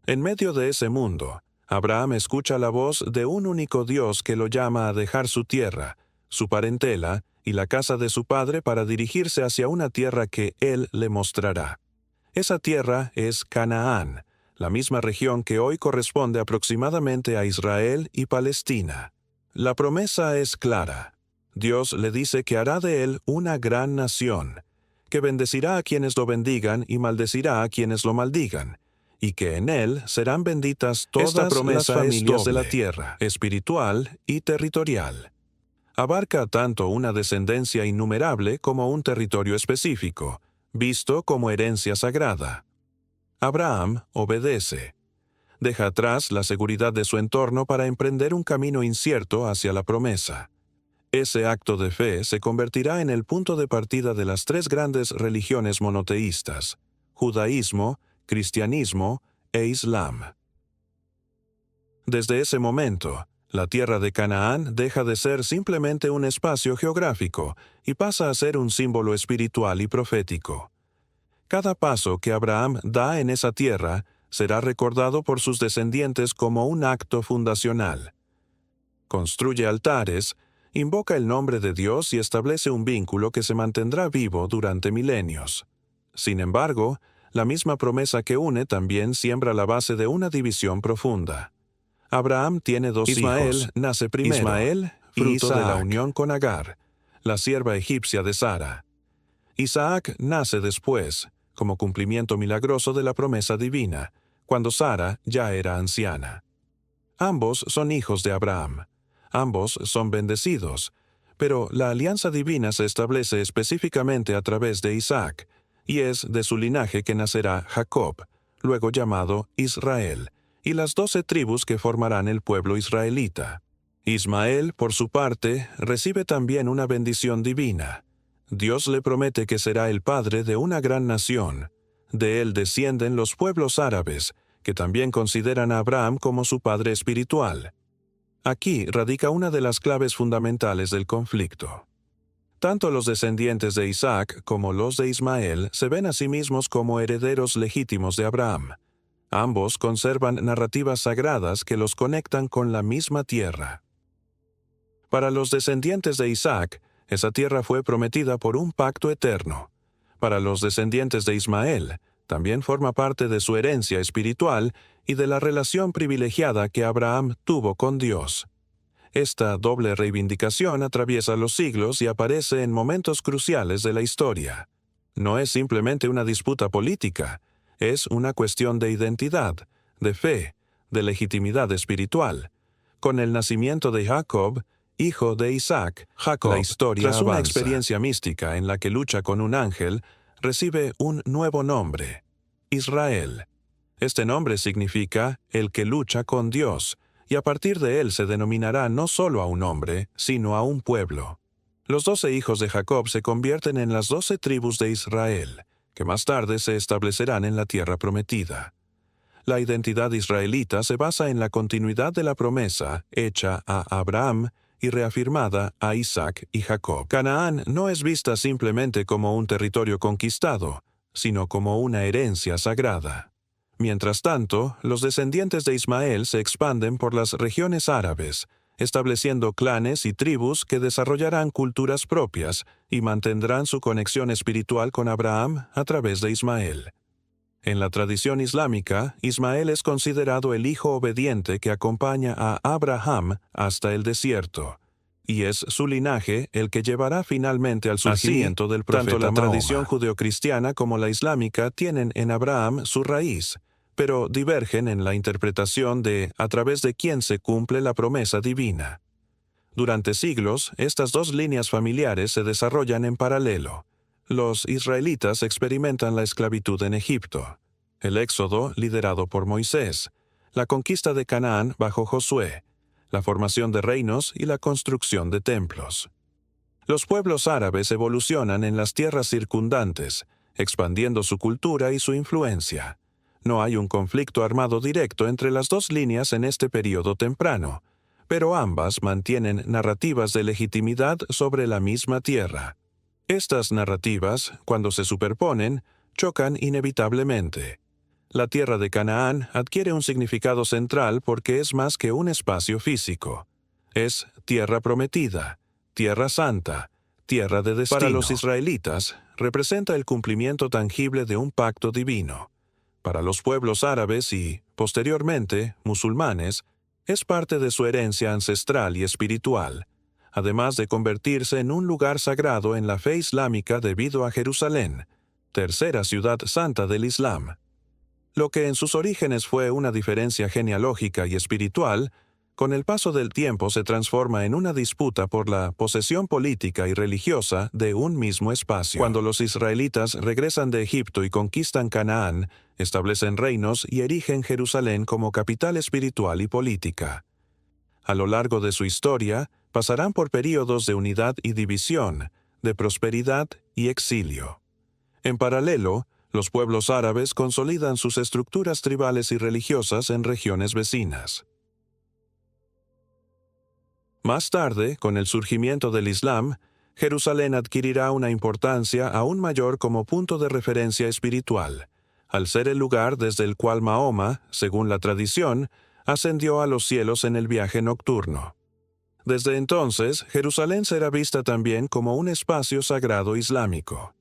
En medio de ese mundo, Abraham escucha la voz de un único Dios que lo llama a dejar su tierra, su parentela y la casa de su padre para dirigirse hacia una tierra que él le mostrará. Esa tierra es Canaán, la misma región que hoy corresponde aproximadamente a Israel y Palestina. La promesa es clara. Dios le dice que hará de él una gran nación, que bendecirá a quienes lo bendigan y maldecirá a quienes lo maldigan, y que en él serán benditas todas las familias de la tierra, espiritual y territorial. Abarca tanto una descendencia innumerable como un territorio específico, visto como herencia sagrada. Abraham obedece. Deja atrás la seguridad de su entorno para emprender un camino incierto hacia la promesa. Ese acto de fe se convertirá en el punto de partida de las tres grandes religiones monoteístas: judaísmo, cristianismo e islam. Desde ese momento, la tierra de Canaán deja de ser simplemente un espacio geográfico y pasa a ser un símbolo espiritual y profético. Cada paso que Abraham da en esa tierra será recordado por sus descendientes como un acto fundacional. Construye altares, invoca el nombre de Dios y establece un vínculo que se mantendrá vivo durante milenios. Sin embargo, la misma promesa que une también siembra la base de una división profunda. Abraham tiene dos hijos. Ismael nace primero, Ismael, fruto de la unión con Agar, la sierva egipcia de Sara. Isaac nace después, como cumplimiento milagroso de la promesa divina, cuando Sara ya era anciana. Ambos son hijos de Abraham. Ambos son bendecidos, pero la alianza divina se establece específicamente a través de Isaac, y es de su linaje que nacerá Jacob, luego llamado Israel, y las 12 tribus que formarán el pueblo israelita. Ismael, por su parte, recibe también una bendición divina. Dios le promete que será el padre de una gran nación. De él descienden los pueblos árabes, que también consideran a Abraham como su padre espiritual. Aquí radica una de las claves fundamentales del conflicto. Tanto los descendientes de Isaac como los de Ismael se ven a sí mismos como herederos legítimos de Abraham. Ambos conservan narrativas sagradas que los conectan con la misma tierra. Para los descendientes de Isaac, esa tierra fue prometida por un pacto eterno. Para los descendientes de Ismael, también forma parte de su herencia espiritual y de la relación privilegiada que Abraham tuvo con Dios. Esta doble reivindicación atraviesa los siglos y aparece en momentos cruciales de la historia. No es simplemente una disputa política, es una cuestión de identidad, de fe, de legitimidad espiritual. Con el nacimiento de Jacob, hijo de Isaac, la historia tras una experiencia mística en la que lucha con un ángel, recibe un nuevo nombre: Israel. Este nombre significa el que lucha con Dios, y a partir de él se denominará no solo a un hombre, sino a un pueblo. Los 12 hijos de Jacob se convierten en las 12 tribus de Israel, que más tarde se establecerán en la tierra prometida. La identidad israelita se basa en la continuidad de la promesa hecha a Abraham y reafirmada a Isaac y Jacob. Canaán no es vista simplemente como un territorio conquistado, sino como una herencia sagrada. Mientras tanto, los descendientes de Ismael se expanden por las regiones árabes, estableciendo clanes y tribus que desarrollarán culturas propias y mantendrán su conexión espiritual con Abraham a través de Ismael. En la tradición islámica, Ismael es considerado el hijo obediente que acompaña a Abraham hasta el desierto, y es su linaje el que llevará finalmente al surgimiento del profeta Mahoma. Tanto la tradición judeocristiana como la islámica tienen en Abraham su raíz, pero divergen en la interpretación de a través de quién se cumple la promesa divina. Durante siglos, estas dos líneas familiares se desarrollan en paralelo. Los israelitas experimentan la esclavitud en Egipto, el éxodo liderado por Moisés, la conquista de Canaán bajo Josué, la formación de reinos y la construcción de templos. Los pueblos árabes evolucionan en las tierras circundantes, expandiendo su cultura y su influencia. No hay un conflicto armado directo entre las dos líneas en este período temprano, pero ambas mantienen narrativas de legitimidad sobre la misma tierra. Estas narrativas, cuando se superponen, chocan inevitablemente. La tierra de Canaán adquiere un significado central porque es más que un espacio físico. Es tierra prometida, tierra santa, tierra de destino. Para los israelitas, representa el cumplimiento tangible de un pacto divino. Para los pueblos árabes y, posteriormente, musulmanes, es parte de su herencia ancestral y espiritual, además de convertirse en un lugar sagrado en la fe islámica debido a Jerusalén, tercera ciudad santa del Islam. Lo que en sus orígenes fue una diferencia genealógica y espiritual, con el paso del tiempo se transforma en una disputa por la posesión política y religiosa de un mismo espacio. Cuando los israelitas regresan de Egipto y conquistan Canaán, establecen reinos y erigen Jerusalén como capital espiritual y política. A lo largo de su historia, pasarán por períodos de unidad y división, de prosperidad y exilio. En paralelo, los pueblos árabes consolidan sus estructuras tribales y religiosas en regiones vecinas. Más tarde, con el surgimiento del Islam, Jerusalén adquirirá una importancia aún mayor como punto de referencia espiritual, al ser el lugar desde el cual Mahoma, según la tradición, ascendió a los cielos en el viaje nocturno. Desde entonces, Jerusalén será vista también como un espacio sagrado islámico.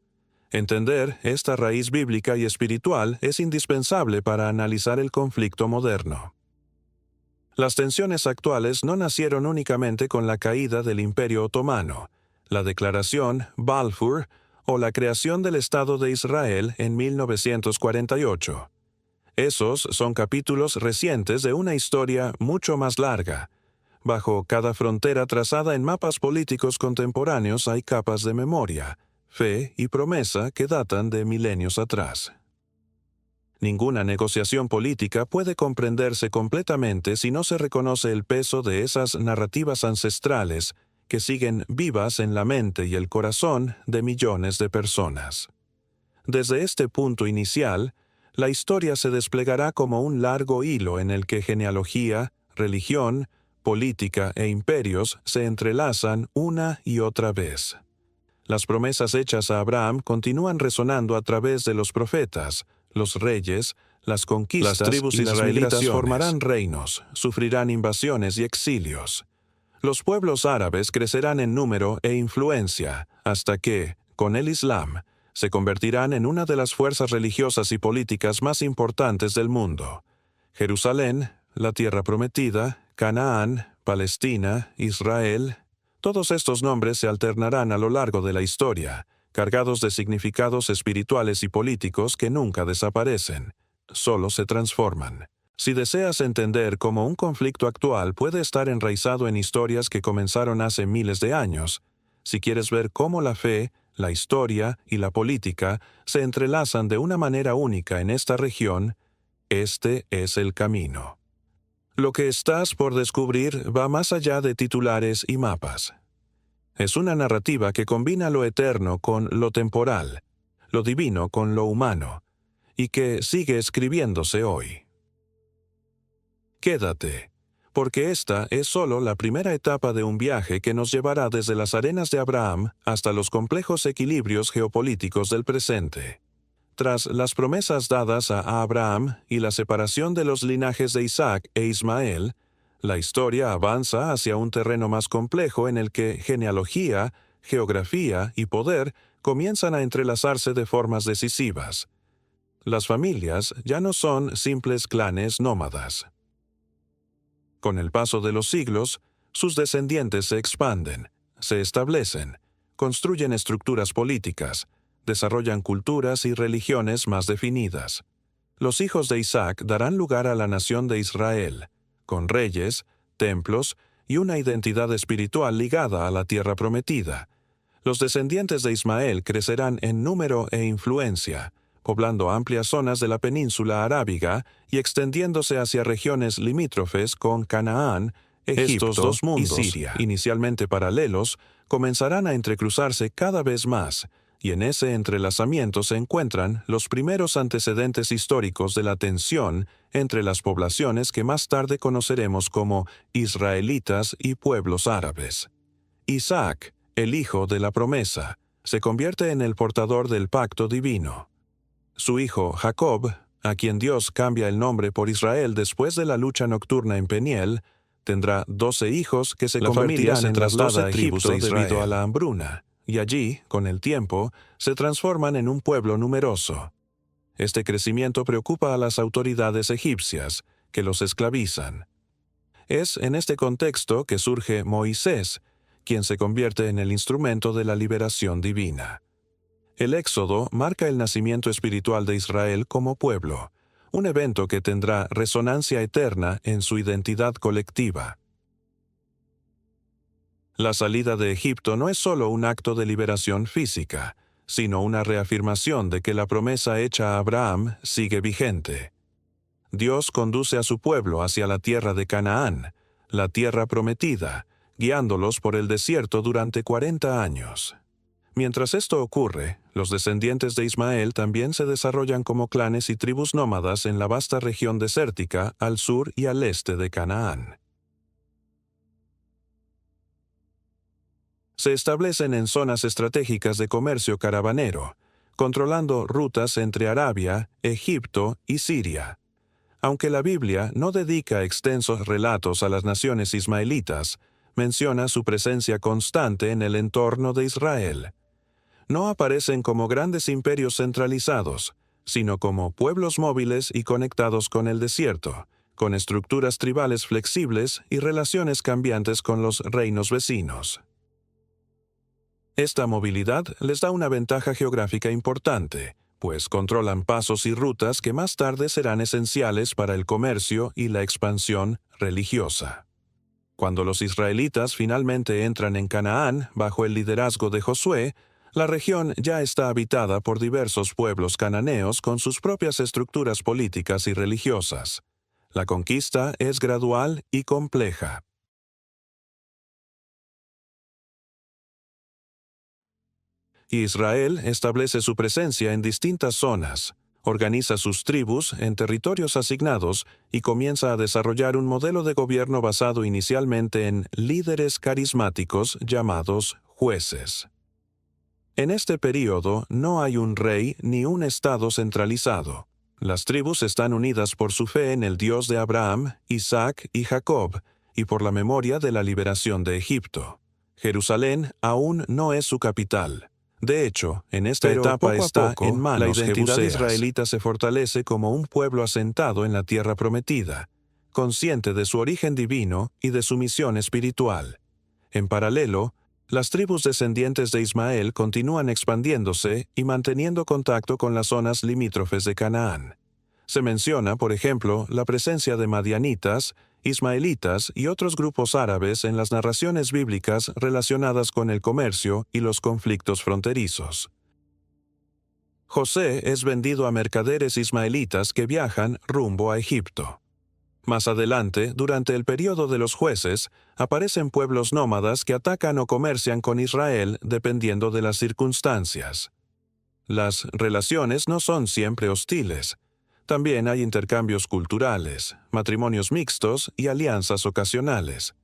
Entender esta raíz bíblica y espiritual es indispensable para analizar el conflicto moderno. Las tensiones actuales no nacieron únicamente con la caída del Imperio Otomano, la Declaración Balfour o la creación del Estado de Israel en 1948. Esos son capítulos recientes de una historia mucho más larga. Bajo cada frontera trazada en mapas políticos contemporáneos hay capas de memoria, fe y promesa que datan de milenios atrás. Ninguna negociación política puede comprenderse completamente si no se reconoce el peso de esas narrativas ancestrales que siguen vivas en la mente y el corazón de millones de personas. Desde este punto inicial, la historia se desplegará como un largo hilo en el que genealogía, religión, política e imperios se entrelazan una y otra vez. Las promesas hechas a Abraham continúan resonando a través de los profetas, los reyes, las conquistas. Las tribus israelitas formarán reinos, sufrirán invasiones y exilios. Los pueblos árabes crecerán en número e influencia hasta que, con el Islam, se convertirán en una de las fuerzas religiosas y políticas más importantes del mundo. Jerusalén, la tierra prometida, Canaán, Palestina, Israel. Todos estos nombres se alternarán a lo largo de la historia, cargados de significados espirituales y políticos que nunca desaparecen, solo se transforman. Si deseas entender cómo un conflicto actual puede estar enraizado en historias que comenzaron hace miles de años, si quieres ver cómo la fe, la historia y la política se entrelazan de una manera única en esta región, este es el camino. Lo que estás por descubrir va más allá de titulares y mapas. Es una narrativa que combina lo eterno con lo temporal, lo divino con lo humano, y que sigue escribiéndose hoy. Quédate, porque esta es solo la primera etapa de un viaje que nos llevará desde las arenas de Abraham hasta los complejos equilibrios geopolíticos del presente. Tras las promesas dadas a Abraham y la separación de los linajes de Isaac e Ismael, la historia avanza hacia un terreno más complejo en el que genealogía, geografía y poder comienzan a entrelazarse de formas decisivas. Las familias ya no son simples clanes nómadas. Con el paso de los siglos, sus descendientes se expanden, se establecen, construyen estructuras políticas, desarrollan culturas y religiones más definidas. Los hijos de Isaac darán lugar a la nación de Israel, con reyes, templos y una identidad espiritual ligada a la tierra prometida. Los descendientes de Ismael crecerán en número e influencia, poblando amplias zonas de la península arábiga y extendiéndose hacia regiones limítrofes con Canaán, Egipto Estos dos mundos, y Siria, inicialmente paralelos, comenzarán a entrecruzarse cada vez más, y en ese entrelazamiento se encuentran los primeros antecedentes históricos de la tensión entre las poblaciones que más tarde conoceremos como israelitas y pueblos árabes. Isaac, el hijo de la promesa, se convierte en el portador del pacto divino. Su hijo Jacob, a quien Dios cambia el nombre por Israel después de la lucha nocturna en Peniel, tendrá 12 hijos que se convertirán en las 12 tribus de Israel debido a la hambruna, y allí, con el tiempo, se transforman en un pueblo numeroso. Este crecimiento preocupa a las autoridades egipcias, que los esclavizan. Es en este contexto que surge Moisés, quien se convierte en el instrumento de la liberación divina. El Éxodo marca el nacimiento espiritual de Israel como pueblo, un evento que tendrá resonancia eterna en su identidad colectiva. La salida de Egipto no es solo un acto de liberación física, sino una reafirmación de que la promesa hecha a Abraham sigue vigente. Dios conduce a su pueblo hacia la tierra de Canaán, la tierra prometida, guiándolos por el desierto durante 40 años. Mientras esto ocurre, los descendientes de Ismael también se desarrollan como clanes y tribus nómadas en la vasta región desértica al sur y al este de Canaán. Se establecen en zonas estratégicas de comercio caravanero, controlando rutas entre Arabia, Egipto y Siria. Aunque la Biblia no dedica extensos relatos a las naciones ismaelitas, menciona su presencia constante en el entorno de Israel. No aparecen como grandes imperios centralizados, sino como pueblos móviles y conectados con el desierto, con estructuras tribales flexibles y relaciones cambiantes con los reinos vecinos. Esta movilidad les da una ventaja geográfica importante, pues controlan pasos y rutas que más tarde serán esenciales para el comercio y la expansión religiosa. Cuando los israelitas finalmente entran en Canaán bajo el liderazgo de Josué, la región ya está habitada por diversos pueblos cananeos con sus propias estructuras políticas y religiosas. La conquista es gradual y compleja. Israel establece su presencia en distintas zonas, organiza sus tribus en territorios asignados y comienza a desarrollar un modelo de gobierno basado inicialmente en líderes carismáticos llamados jueces. En este período no hay un rey ni un estado centralizado. Las tribus están unidas por su fe en el Dios de Abraham, Isaac y Jacob, y por la memoria de la liberación de Egipto. Jerusalén aún no es su capital. De hecho, en esta etapa está en manos jebuseas. La identidad israelita se fortalece como un pueblo asentado en la tierra prometida, consciente de su origen divino y de su misión espiritual. En paralelo, las tribus descendientes de Ismael continúan expandiéndose y manteniendo contacto con las zonas limítrofes de Canaán. Se menciona, por ejemplo, la presencia de madianitas, ismaelitas y otros grupos árabes en las narraciones bíblicas relacionadas con el comercio y los conflictos fronterizos. José es vendido a mercaderes ismaelitas que viajan rumbo a Egipto. Más adelante, durante el período de los jueces, aparecen pueblos nómadas que atacan o comercian con Israel dependiendo de las circunstancias. Las relaciones no son siempre hostiles. También hay intercambios culturales, matrimonios mixtos y alianzas ocasionales.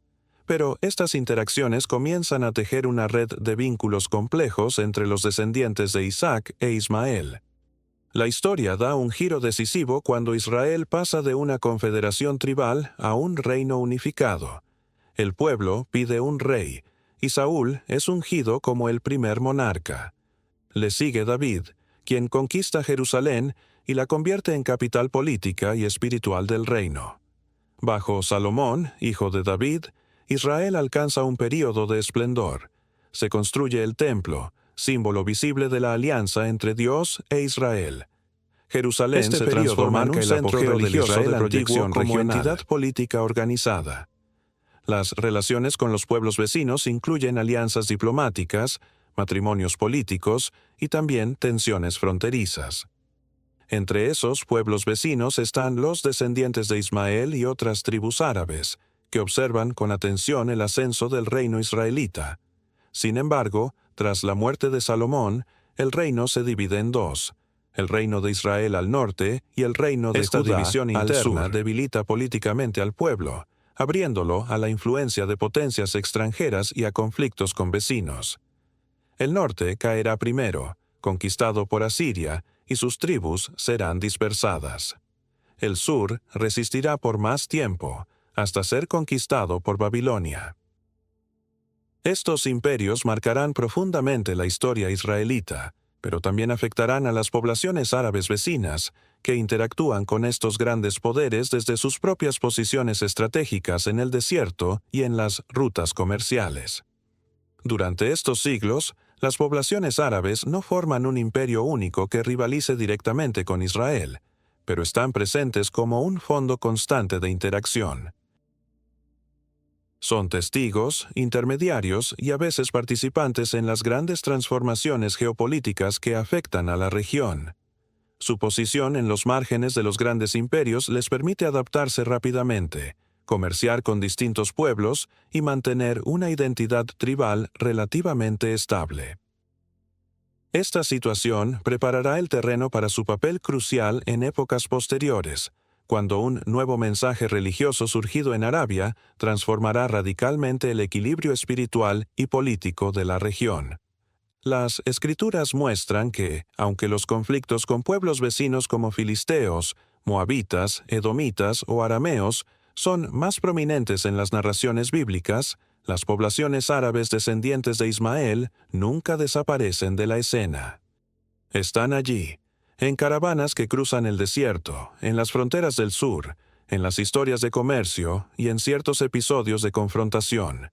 Pero estas interacciones comienzan a tejer una red de vínculos complejos entre los descendientes de Isaac e Ismael. La historia da un giro decisivo cuando Israel pasa de una confederación tribal a un reino unificado. El pueblo pide un rey, y Saúl es ungido como el primer monarca. Le sigue David, quien conquista Jerusalén y la convierte en capital política y espiritual del reino. Bajo Salomón, hijo de David, Israel alcanza un período de esplendor. Se construye el templo, símbolo visible de la alianza entre Dios e Israel. Jerusalén se transforma en un centro religioso de proyección como entidad política organizada. Las relaciones con los pueblos vecinos incluyen alianzas diplomáticas, matrimonios políticos y también tensiones fronterizas. Entre esos pueblos vecinos están los descendientes de Ismael y otras tribus árabes, que observan con atención el ascenso del reino israelita. Sin embargo, tras la muerte de Salomón, el reino se divide en dos: el reino de Israel al norte y el reino de Judá. Esta división interna debilita políticamente al pueblo, abriéndolo a la influencia de potencias extranjeras y a conflictos con vecinos. El norte caerá primero, conquistado por Asiria, y sus tribus serán dispersadas. El sur resistirá por más tiempo, hasta ser conquistado por Babilonia. Estos imperios marcarán profundamente la historia israelita, pero también afectarán a las poblaciones árabes vecinas, que interactúan con estos grandes poderes desde sus propias posiciones estratégicas en el desierto y en las rutas comerciales. Durante estos siglos, las poblaciones árabes no forman un imperio único que rivalice directamente con Israel, pero están presentes como un fondo constante de interacción. Son testigos, intermediarios y a veces participantes en las grandes transformaciones geopolíticas que afectan a la región. Su posición en los márgenes de los grandes imperios les permite adaptarse rápidamente, comerciar con distintos pueblos y mantener una identidad tribal relativamente estable. Esta situación preparará el terreno para su papel crucial en épocas posteriores, cuando un nuevo mensaje religioso surgido en Arabia transformará radicalmente el equilibrio espiritual y político de la región. Las escrituras muestran que, aunque los conflictos con pueblos vecinos como filisteos, moabitas, edomitas o arameos son más prominentes en las narraciones bíblicas, las poblaciones árabes descendientes de Ismael nunca desaparecen de la escena. Están allí, en caravanas que cruzan el desierto, en las fronteras del sur, en las historias de comercio y en ciertos episodios de confrontación.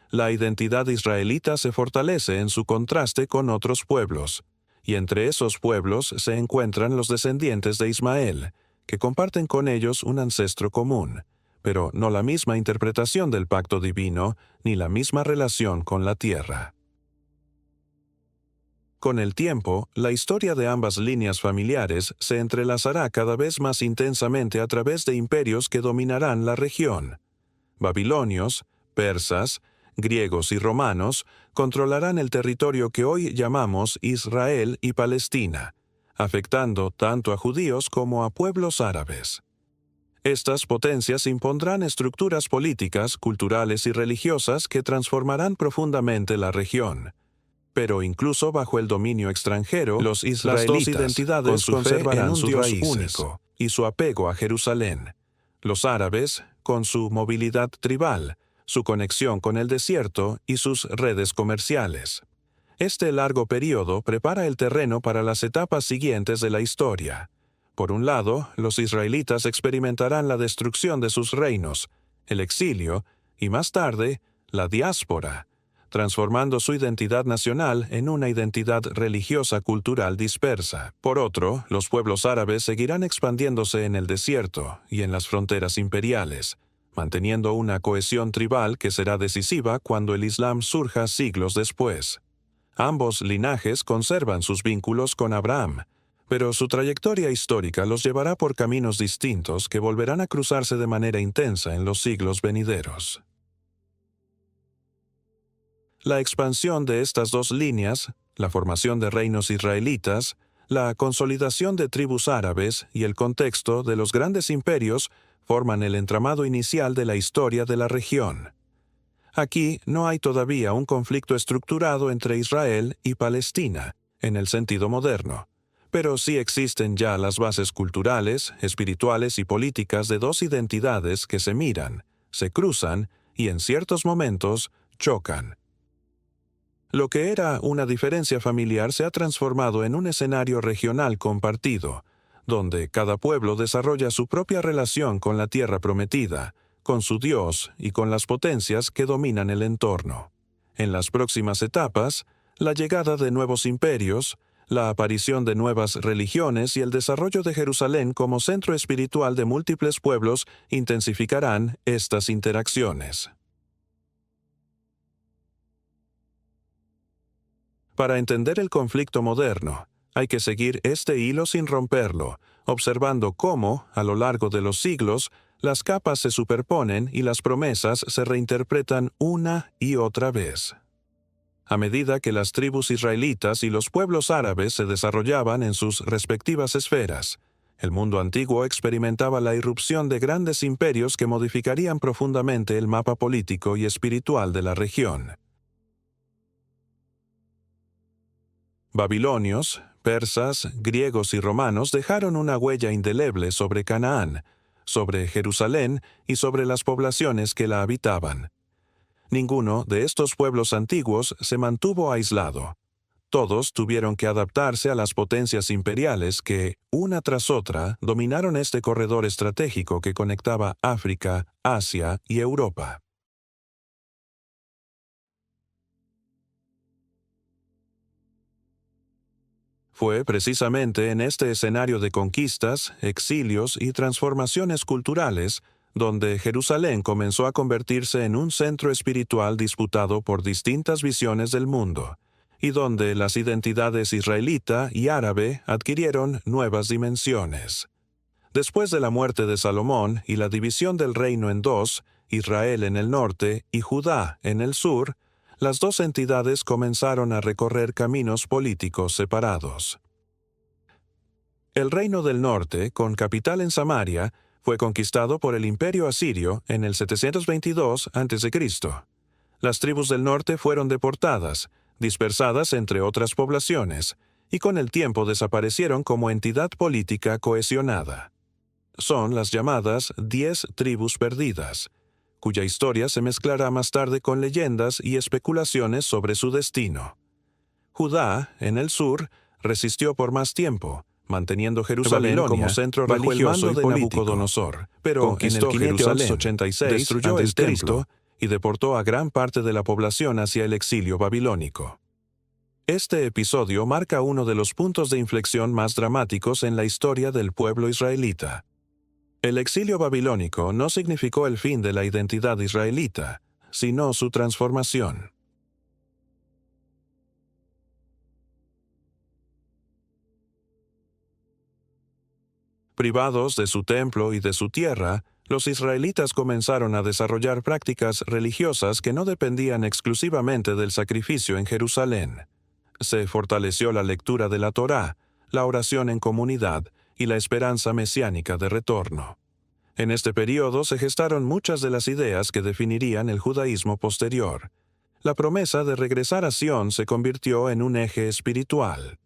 La identidad israelita se fortalece en su contraste con otros pueblos, y entre esos pueblos se encuentran los descendientes de Ismael, que comparten con ellos un ancestro común, pero no la misma interpretación del pacto divino ni la misma relación con la tierra. Con el tiempo, la historia de ambas líneas familiares se entrelazará cada vez más intensamente a través de imperios que dominarán la región. Babilonios, persas, griegos y romanos controlarán el territorio que hoy llamamos Israel y Palestina, afectando tanto a judíos como a pueblos árabes. Estas potencias impondrán estructuras políticas, culturales y religiosas que transformarán profundamente la región. Pero incluso bajo el dominio extranjero, las dos identidades conservarán su Dios único y su apego a Jerusalén. Los árabes, con su movilidad tribal, su conexión con el desierto y sus redes comerciales. Este largo periodo prepara el terreno para las etapas siguientes de la historia. Por un lado, los israelitas experimentarán la destrucción de sus reinos, el exilio y más tarde, la diáspora, transformando su identidad nacional en una identidad religiosa cultural dispersa. Por otro, los pueblos árabes seguirán expandiéndose en el desierto y en las fronteras imperiales, manteniendo una cohesión tribal que será decisiva cuando el Islam surja siglos después. Ambos linajes conservan sus vínculos con Abraham, pero su trayectoria histórica los llevará por caminos distintos que volverán a cruzarse de manera intensa en los siglos venideros. La expansión de estas dos líneas, la formación de reinos israelitas, la consolidación de tribus árabes y el contexto de los grandes imperios forman el entramado inicial de la historia de la región. Aquí no hay todavía un conflicto estructurado entre Israel y Palestina, en el sentido moderno, pero sí existen ya las bases culturales, espirituales y políticas de dos identidades que se miran, se cruzan y en ciertos momentos chocan. Lo que era una diferencia familiar se ha transformado en un escenario regional compartido, donde cada pueblo desarrolla su propia relación con la tierra prometida, con su Dios y con las potencias que dominan el entorno. En las próximas etapas, la llegada de nuevos imperios, la aparición de nuevas religiones y el desarrollo de Jerusalén como centro espiritual de múltiples pueblos intensificarán estas interacciones. Para entender el conflicto moderno, hay que seguir este hilo sin romperlo, observando cómo, a lo largo de los siglos, las capas se superponen y las promesas se reinterpretan una y otra vez. A medida que las tribus israelitas y los pueblos árabes se desarrollaban en sus respectivas esferas, el mundo antiguo experimentaba la irrupción de grandes imperios que modificarían profundamente el mapa político y espiritual de la región. Babilonios, persas, griegos y romanos dejaron una huella indeleble sobre Canaán, sobre Jerusalén y sobre las poblaciones que la habitaban. Ninguno de estos pueblos antiguos se mantuvo aislado. Todos tuvieron que adaptarse a las potencias imperiales que, una tras otra, dominaron este corredor estratégico que conectaba África, Asia y Europa. Fue precisamente en este escenario de conquistas, exilios y transformaciones culturales donde Jerusalén comenzó a convertirse en un centro espiritual disputado por distintas visiones del mundo, y donde las identidades israelita y árabe adquirieron nuevas dimensiones. Después de la muerte de Salomón y la división del reino en dos, Israel en el norte y Judá en el sur, las dos entidades comenzaron a recorrer caminos políticos separados. El reino del norte, con capital en Samaria, fue conquistado por el imperio asirio en el 722 a.C. Las tribus del norte fueron deportadas, dispersadas entre otras poblaciones, y con el tiempo desaparecieron como entidad política cohesionada. Son las llamadas 10 tribus perdidas, cuya historia se mezclará más tarde con leyendas y especulaciones sobre su destino. Judá, en el sur, resistió por más tiempo, manteniendo Jerusalén como centro religioso de Nabucodonosor, pero en el 586 destruyó el templo y deportó a gran parte de la población hacia el exilio babilónico. Este episodio marca uno de los puntos de inflexión más dramáticos en la historia del pueblo israelita. El exilio babilónico no significó el fin de la identidad israelita, sino su transformación. Privados de su templo y de su tierra, los israelitas comenzaron a desarrollar prácticas religiosas que no dependían exclusivamente del sacrificio en Jerusalén. Se fortaleció la lectura de la Torá, la oración en comunidad y la esperanza mesiánica de retorno. En este periodo se gestaron muchas de las ideas que definirían el judaísmo posterior. La promesa de regresar a Sión se convirtió en un eje espiritual.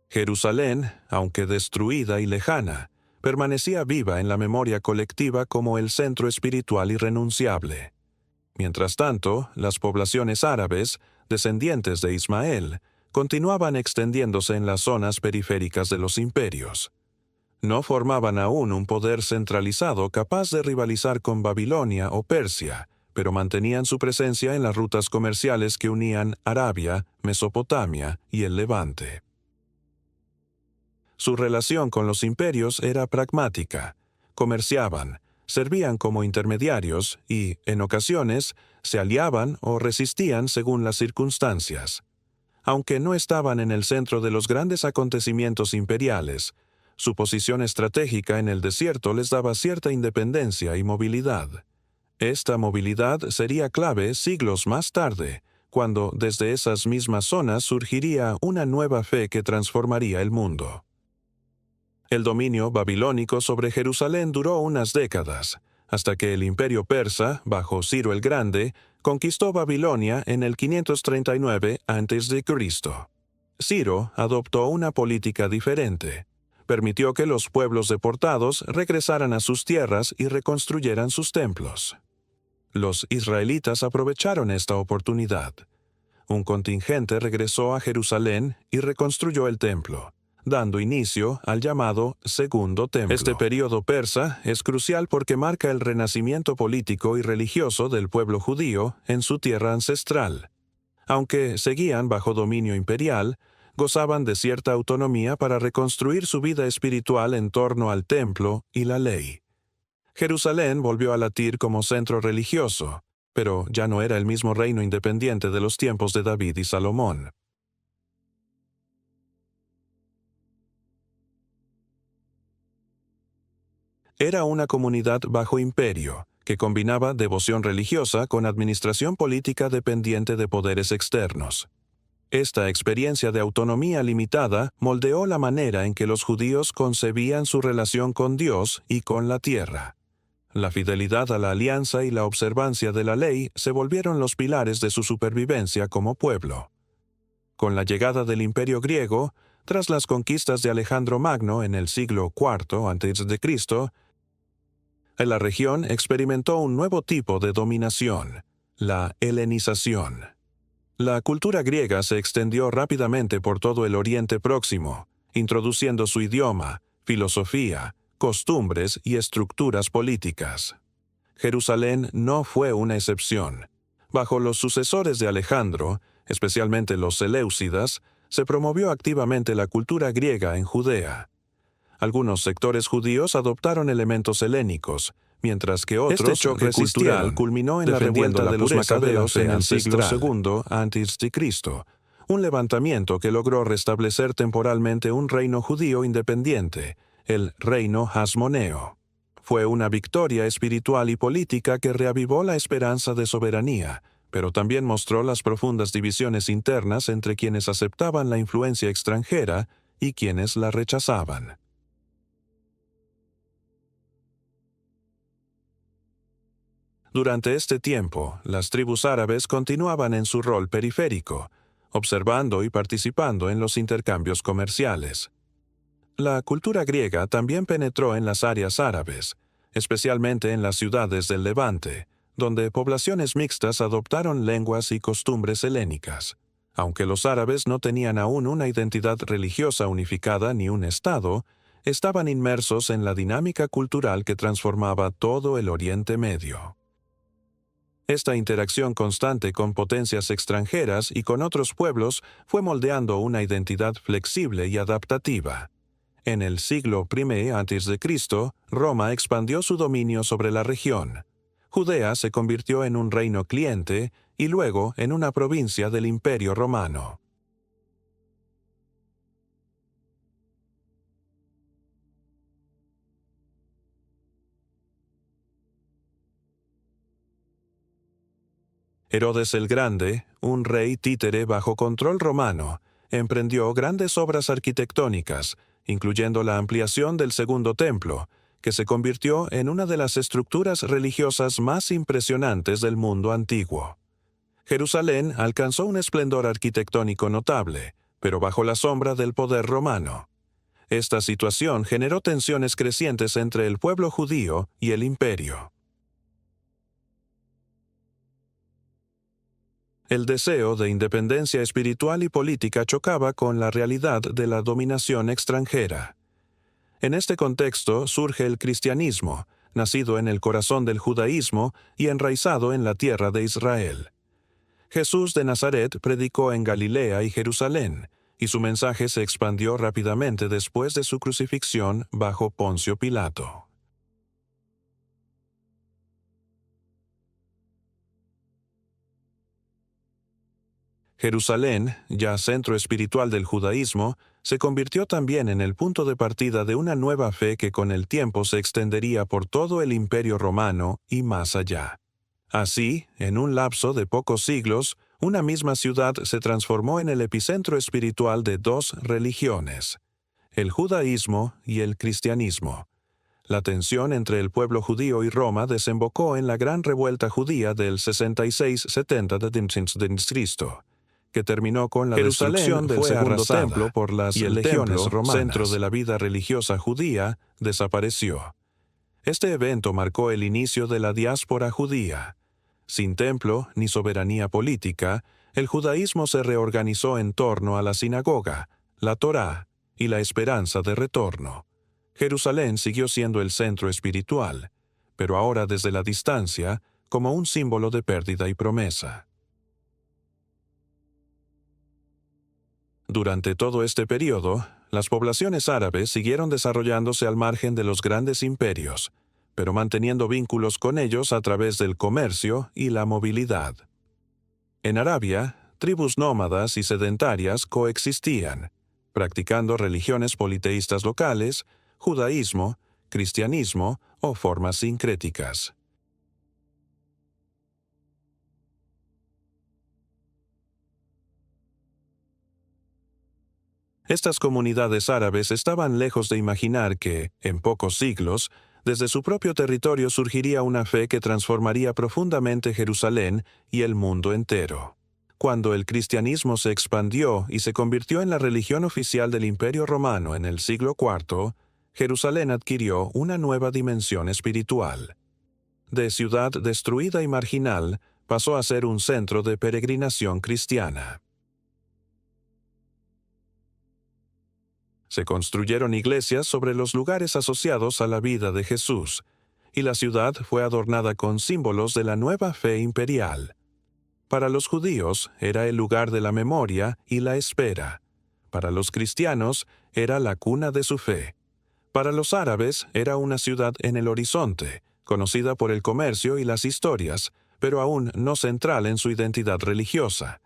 Jerusalén, aunque destruida y lejana, permanecía viva en la memoria colectiva como el centro espiritual irrenunciable. Mientras tanto, las poblaciones árabes, descendientes de Ismael, continuaban extendiéndose en las zonas periféricas de los imperios. No formaban aún un poder centralizado capaz de rivalizar con Babilonia o Persia, pero mantenían su presencia en las rutas comerciales que unían Arabia, Mesopotamia y el Levante. Su relación con los imperios era pragmática. Comerciaban, servían como intermediarios y, en ocasiones, se aliaban o resistían según las circunstancias. Aunque no estaban en el centro de los grandes acontecimientos imperiales, su posición estratégica en el desierto les daba cierta independencia y movilidad. Esta movilidad sería clave siglos más tarde, cuando desde esas mismas zonas surgiría una nueva fe que transformaría el mundo. El dominio babilónico sobre Jerusalén duró unas décadas, hasta que el imperio persa, bajo Ciro el Grande, conquistó Babilonia en el 539 a.C. Ciro adoptó una política diferente. Permitió que los pueblos deportados regresaran a sus tierras y reconstruyeran sus templos. Los israelitas aprovecharon esta oportunidad. Un contingente regresó a Jerusalén y reconstruyó el templo, dando inicio al llamado Segundo Templo. Este período persa es crucial porque marca el renacimiento político y religioso del pueblo judío en su tierra ancestral. Aunque seguían bajo dominio imperial, gozaban de cierta autonomía para reconstruir su vida espiritual en torno al templo y la ley. Jerusalén volvió a latir como centro religioso, pero ya no era el mismo reino independiente de los tiempos de David y Salomón. Era una comunidad bajo imperio, que combinaba devoción religiosa con administración política dependiente de poderes externos. Esta experiencia de autonomía limitada moldeó la manera en que los judíos concebían su relación con Dios y con la tierra. La fidelidad a la alianza y la observancia de la ley se volvieron los pilares de su supervivencia como pueblo. Con la llegada del Imperio griego, tras las conquistas de Alejandro Magno en el siglo IV a.C., la región experimentó un nuevo tipo de dominación, la helenización. La cultura griega se extendió rápidamente por todo el Oriente Próximo, introduciendo su idioma, filosofía, costumbres y estructuras políticas. Jerusalén no fue una excepción. Bajo los sucesores de Alejandro, especialmente los seleucidas, se promovió activamente la cultura griega en Judea. Algunos sectores judíos adoptaron elementos helénicos, mientras que otros Este choque cultural culminó en la revuelta de los macabeos en el siglo II a.C., un levantamiento que logró restablecer temporalmente un reino judío independiente, el reino hasmoneo. Fue una victoria espiritual y política que reavivó la esperanza de soberanía, pero también mostró las profundas divisiones internas entre quienes aceptaban la influencia extranjera y quienes la rechazaban. Durante este tiempo, las tribus árabes continuaban en su rol periférico, observando y participando en los intercambios comerciales. La cultura griega también penetró en las áreas árabes, especialmente en las ciudades del Levante, donde poblaciones mixtas adoptaron lenguas y costumbres helénicas. Aunque los árabes no tenían aún una identidad religiosa unificada ni un estado, estaban inmersos en la dinámica cultural que transformaba todo el Oriente Medio. Esta interacción constante con potencias extranjeras y con otros pueblos fue moldeando una identidad flexible y adaptativa. En el siglo I a.C., Roma expandió su dominio sobre la región. Judea se convirtió en un reino cliente y luego en una provincia del Imperio Romano. Herodes el Grande, un rey títere bajo control romano, emprendió grandes obras arquitectónicas, incluyendo la ampliación del Segundo Templo, que se convirtió en una de las estructuras religiosas más impresionantes del mundo antiguo. Jerusalén alcanzó un esplendor arquitectónico notable, pero bajo la sombra del poder romano. Esta situación generó tensiones crecientes entre el pueblo judío y el imperio. El deseo de independencia espiritual y política chocaba con la realidad de la dominación extranjera. En este contexto surge el cristianismo, nacido en el corazón del judaísmo y enraizado en la tierra de Israel. Jesús de Nazaret predicó en Galilea y Jerusalén, y su mensaje se expandió rápidamente después de su crucifixión bajo Poncio Pilato. Jerusalén, ya centro espiritual del judaísmo, se convirtió también en el punto de partida de una nueva fe que con el tiempo se extendería por todo el Imperio Romano y más allá. Así, en un lapso de pocos siglos, una misma ciudad se transformó en el epicentro espiritual de dos religiones, el judaísmo y el cristianismo. La tensión entre el pueblo judío y Roma desembocó en la gran revuelta judía del 66-70 d.C., que terminó con la destrucción del Segundo Templo por las legiones romanas. Centro de la vida religiosa judía, desapareció. Este evento marcó el inicio de la diáspora judía. Sin templo ni soberanía política, el judaísmo se reorganizó en torno a la sinagoga, la Torá y la esperanza de retorno. Jerusalén siguió siendo el centro espiritual, pero ahora desde la distancia, como un símbolo de pérdida y promesa. Durante todo este periodo, las poblaciones árabes siguieron desarrollándose al margen de los grandes imperios, pero manteniendo vínculos con ellos a través del comercio y la movilidad. En Arabia, tribus nómadas y sedentarias coexistían, practicando religiones politeístas locales, judaísmo, cristianismo o formas sincréticas. Estas comunidades árabes estaban lejos de imaginar que, en pocos siglos, Desde su propio territorio surgiría una fe que transformaría profundamente Jerusalén y el mundo entero. Cuando el cristianismo se expandió y se convirtió en la religión oficial del Imperio Romano en el siglo IV, Jerusalén adquirió una nueva dimensión espiritual. De ciudad destruida y marginal, pasó a ser un centro de peregrinación cristiana. Se construyeron iglesias sobre los lugares asociados a la vida de Jesús, y la ciudad fue adornada con símbolos de la nueva fe imperial. Para los judíos era el lugar de la memoria y la espera. Para los cristianos era la cuna de su fe. Para los árabes era una ciudad en el horizonte, conocida por el comercio y las historias, pero aún no central en su identidad religiosa.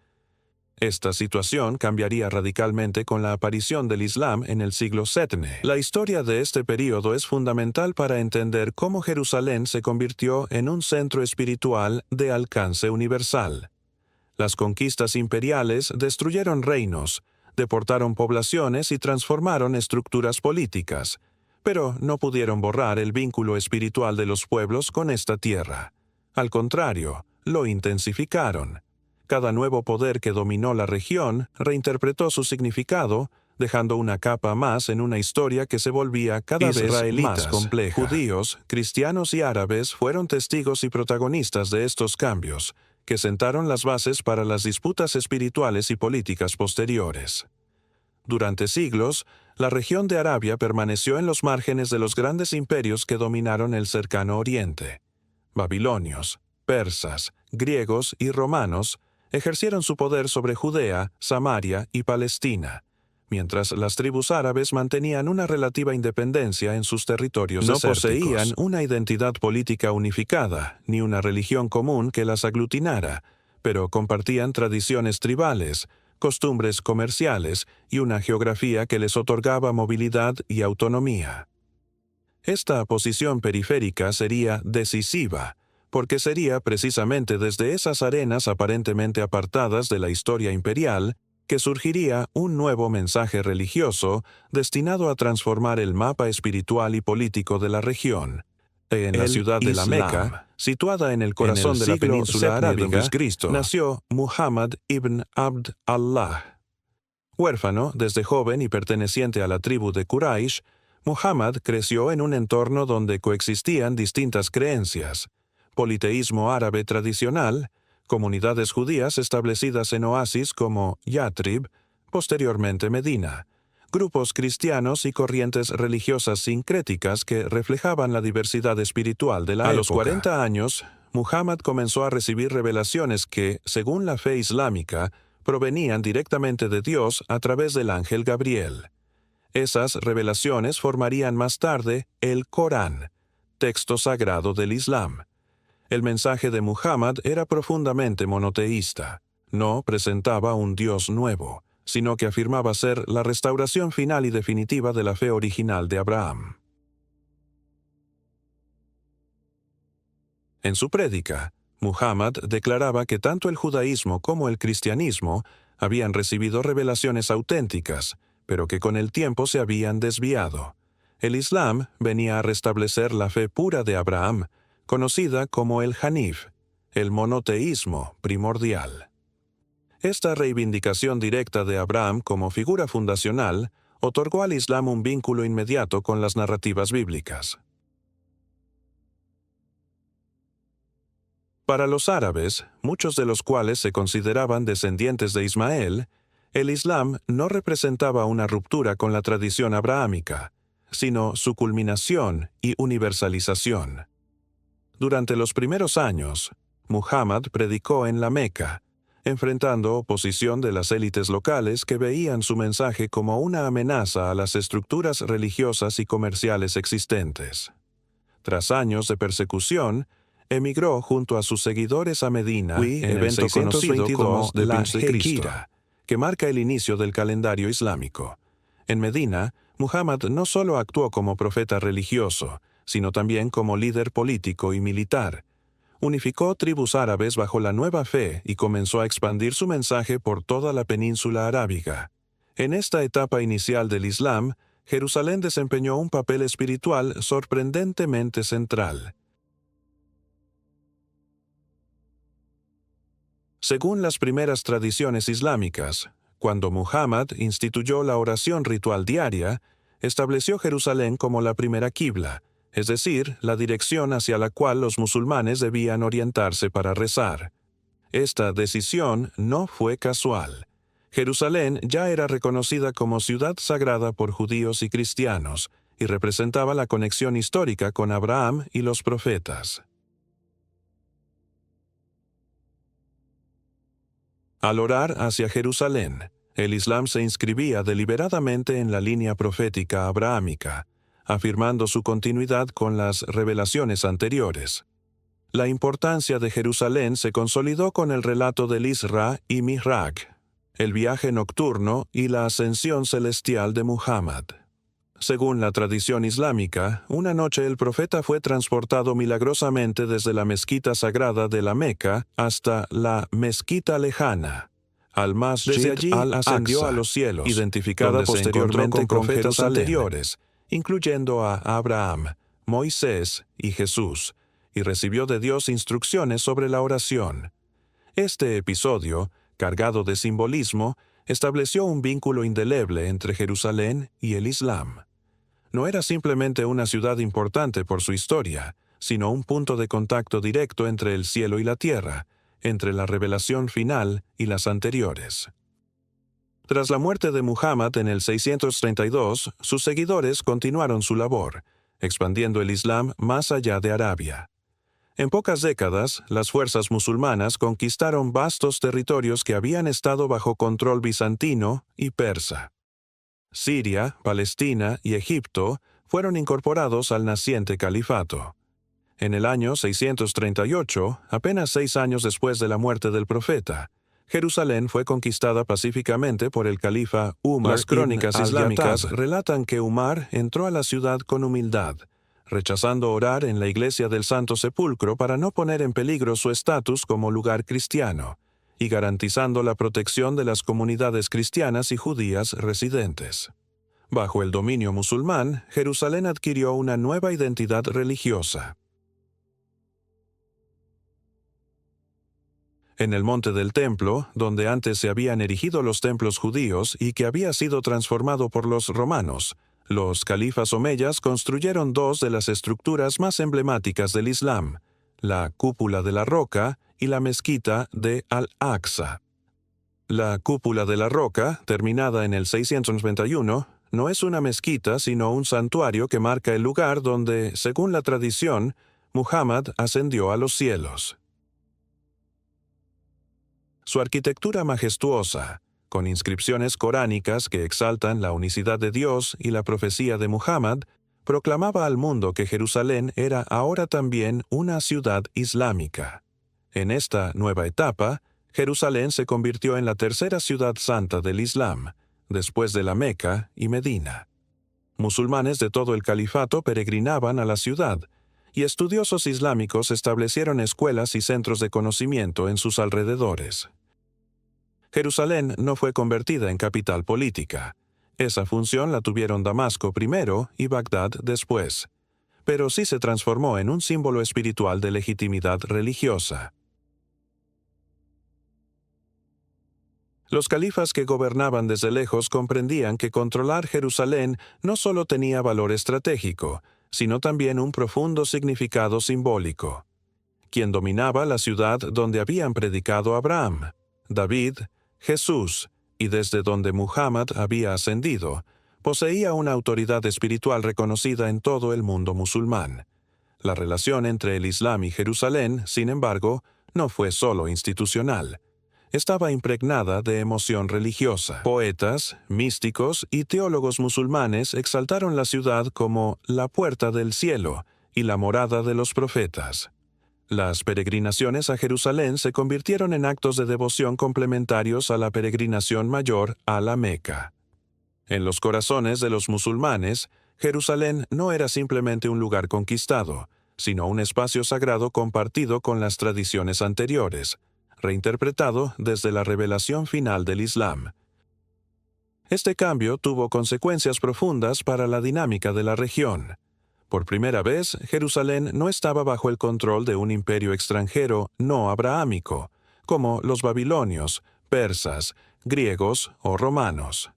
Esta situación cambiaría radicalmente con la aparición del Islam en el siglo VII. La historia de este período es fundamental para entender cómo Jerusalén se convirtió en un centro espiritual de alcance universal. Las conquistas imperiales destruyeron reinos, deportaron poblaciones y transformaron estructuras políticas, pero no pudieron borrar el vínculo espiritual de los pueblos con esta tierra. Al contrario, lo intensificaron. Cada nuevo poder que dominó la región reinterpretó su significado, dejando una capa más en una historia que se volvía cada vez más compleja. Judíos, cristianos y árabes fueron testigos y protagonistas de estos cambios, que sentaron las bases para las disputas espirituales y políticas posteriores. Durante siglos, la región de Arabia permaneció en los márgenes de los grandes imperios que dominaron el cercano Oriente. Babilonios, persas, griegos y romanos ejercieron su poder sobre Judea, Samaria y Palestina, mientras las tribus árabes mantenían una relativa independencia en sus territorios desérticos. No poseían una identidad política unificada, ni una religión común que las aglutinara, pero compartían tradiciones tribales, costumbres comerciales y una geografía que les otorgaba movilidad y autonomía. Esta posición periférica sería decisiva, porque sería precisamente desde esas arenas aparentemente apartadas de la historia imperial que surgiría un nuevo mensaje religioso destinado a transformar el mapa espiritual y político de la región. En la ciudad de la Meca, situada en el corazón de la península arábiga, nació Muhammad ibn Abd Allah. Huérfano desde joven y perteneciente a la tribu de Quraysh, Muhammad creció en un entorno donde coexistían distintas creencias: politeísmo árabe tradicional, comunidades judías establecidas en oasis como Yatrib, posteriormente Medina, grupos cristianos y corrientes religiosas sincréticas que reflejaban la diversidad espiritual de la época. A los 40 años, Muhammad comenzó a recibir revelaciones que, según la fe islámica, provenían directamente de Dios a través del ángel Gabriel. Esas revelaciones formarían más tarde el Corán, texto sagrado del Islam. El mensaje de Muhammad era profundamente monoteísta. No presentaba un Dios nuevo, sino que afirmaba ser la restauración final y definitiva de la fe original de Abraham. En su prédica, Muhammad declaraba que tanto el judaísmo como el cristianismo habían recibido revelaciones auténticas, pero que con el tiempo se habían desviado. El Islam venía a restablecer la fe pura de Abraham, conocida como el Hanif, el monoteísmo primordial. Esta reivindicación directa de Abraham como figura fundacional otorgó al Islam un vínculo inmediato con las narrativas bíblicas. Para los árabes, muchos de los cuales se consideraban descendientes de Ismael, el Islam no representaba una ruptura con la tradición abrahámica, sino su culminación y universalización. Durante los primeros años, Muhammad predicó en la Meca, enfrentando oposición de las élites locales que veían su mensaje como una amenaza a las estructuras religiosas y comerciales existentes. Tras años de persecución, emigró junto a sus seguidores a Medina en el evento conocido como la Hejira, que marca el inicio del calendario islámico. En Medina, Muhammad no solo actuó como profeta religioso, sino también como líder político y militar. Unificó tribus árabes bajo la nueva fe y comenzó a expandir su mensaje por toda la península arábiga. En esta etapa inicial del Islam, Jerusalén desempeñó un papel espiritual sorprendentemente central. Según las primeras tradiciones islámicas, cuando Muhammad instituyó la oración ritual diaria, estableció Jerusalén como la primera qibla, es decir, la dirección hacia la cual los musulmanes debían orientarse para rezar. Esta decisión no fue casual. Jerusalén ya era reconocida como ciudad sagrada por judíos y cristianos, y representaba la conexión histórica con Abraham y los profetas. Al orar hacia Jerusalén, el Islam se inscribía deliberadamente en la línea profética abrahámica, afirmando su continuidad con las revelaciones anteriores. La importancia de Jerusalén se consolidó con el relato del Isra y Mi'raj, el viaje nocturno y la ascensión celestial de Muhammad. Según la tradición islámica, una noche el profeta fue transportado milagrosamente desde la mezquita sagrada de la Meca hasta la mezquita lejana, al-Masjid. Desde allí ascendió a los cielos, identificada posteriormente con profetas anteriores, incluyendo a Abraham, Moisés y Jesús, y recibió de Dios instrucciones sobre la oración. Este episodio, cargado de simbolismo, estableció un vínculo indeleble entre Jerusalén y el Islam. No era simplemente una ciudad importante por su historia, sino un punto de contacto directo entre el cielo y la tierra, entre la revelación final y las anteriores. Tras la muerte de Muhammad en el 632, sus seguidores continuaron su labor, expandiendo el Islam más allá de Arabia. En pocas décadas, las fuerzas musulmanas conquistaron vastos territorios que habían estado bajo control bizantino y persa. Siria, Palestina y Egipto fueron incorporados al naciente califato. En el año 638, apenas 6 años después de la muerte del profeta, Jerusalén fue conquistada pacíficamente por el califa Umar. Las crónicas islámicas relatan que Umar entró a la ciudad con humildad, rechazando orar en la iglesia del Santo Sepulcro para no poner en peligro su estatus como lugar cristiano, y garantizando la protección de las comunidades cristianas y judías residentes. Bajo el dominio musulmán, Jerusalén adquirió una nueva identidad religiosa. En el monte del templo, donde antes se habían erigido los templos judíos y que había sido transformado por los romanos, los califas omeyas construyeron 2 de las estructuras más emblemáticas del Islam, la cúpula de la roca y la mezquita de Al-Aqsa. La cúpula de la roca, terminada en el 691, no es una mezquita sino un santuario que marca el lugar donde, según la tradición, Muhammad ascendió a los cielos. Su arquitectura majestuosa, con inscripciones coránicas que exaltan la unicidad de Dios y la profecía de Muhammad, proclamaba al mundo que Jerusalén era ahora también una ciudad islámica. En esta nueva etapa, Jerusalén se convirtió en la tercera ciudad santa del Islam, después de la Meca y Medina. Musulmanes de todo el califato peregrinaban a la ciudad, y estudiosos islámicos establecieron escuelas y centros de conocimiento en sus alrededores. Jerusalén no fue convertida en capital política. Esa función la tuvieron Damasco primero y Bagdad después, pero sí se transformó en un símbolo espiritual de legitimidad religiosa. Los califas que gobernaban desde lejos comprendían que controlar Jerusalén no solo tenía valor estratégico, sino también un profundo significado simbólico. Quien dominaba la ciudad donde habían predicado Abraham, David, Jesús, y desde donde Muhammad había ascendido, poseía una autoridad espiritual reconocida en todo el mundo musulmán. La relación entre el Islam y Jerusalén, sin embargo, no fue solo institucional. Estaba impregnada de emoción religiosa. Poetas, místicos y teólogos musulmanes exaltaron la ciudad como la puerta del cielo y la morada de los profetas. Las peregrinaciones a Jerusalén se convirtieron en actos de devoción complementarios a la peregrinación mayor a la Meca. En los corazones de los musulmanes, Jerusalén no era simplemente un lugar conquistado, sino un espacio sagrado compartido con las tradiciones anteriores, reinterpretado desde la revelación final del Islam. Este cambio tuvo consecuencias profundas para la dinámica de la región. Por primera vez, Jerusalén no estaba bajo el control de un imperio extranjero no abrahámico, como los babilonios, persas, griegos o romanos.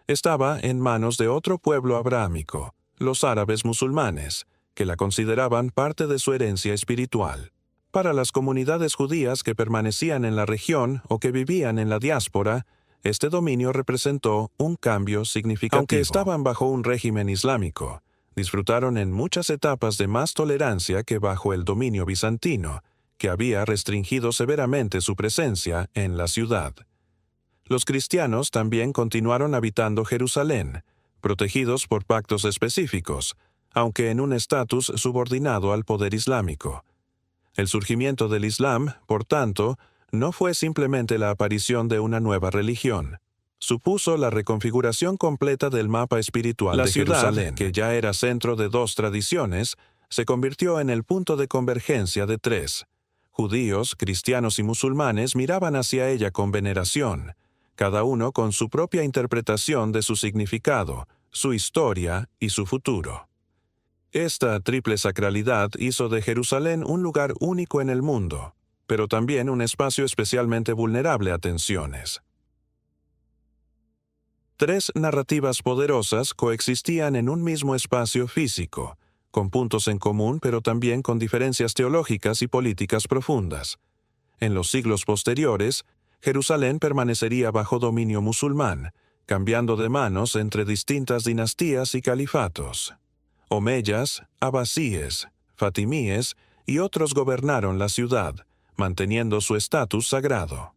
Estaba en manos de otro pueblo abrahámico, los árabes musulmanes, que la consideraban parte de su herencia espiritual. Para las comunidades judías que permanecían en la región o que vivían en la diáspora, este dominio representó un cambio significativo. Aunque estaban bajo un régimen islámico, disfrutaron en muchas etapas de más tolerancia que bajo el dominio bizantino, que había restringido severamente su presencia en la ciudad. Los cristianos también continuaron habitando Jerusalén, protegidos por pactos específicos, aunque en un estatus subordinado al poder islámico. El surgimiento del Islam, por tanto, no fue simplemente la aparición de una nueva religión. Supuso la reconfiguración completa del mapa espiritual de Jerusalén, que ya era centro de dos tradiciones, se convirtió en el punto de convergencia de tres. Judíos, cristianos y musulmanes miraban hacia ella con veneración, cada uno con su propia interpretación de su significado, su historia y su futuro. Esta triple sacralidad hizo de Jerusalén un lugar único en el mundo, pero también un espacio especialmente vulnerable a tensiones. Tres narrativas poderosas coexistían en un mismo espacio físico, con puntos en común pero también con diferencias teológicas y políticas profundas. En los siglos posteriores, Jerusalén permanecería bajo dominio musulmán, cambiando de manos entre distintas dinastías y califatos. Omeyas, abasíes, fatimíes y otros gobernaron la ciudad, manteniendo su estatus sagrado.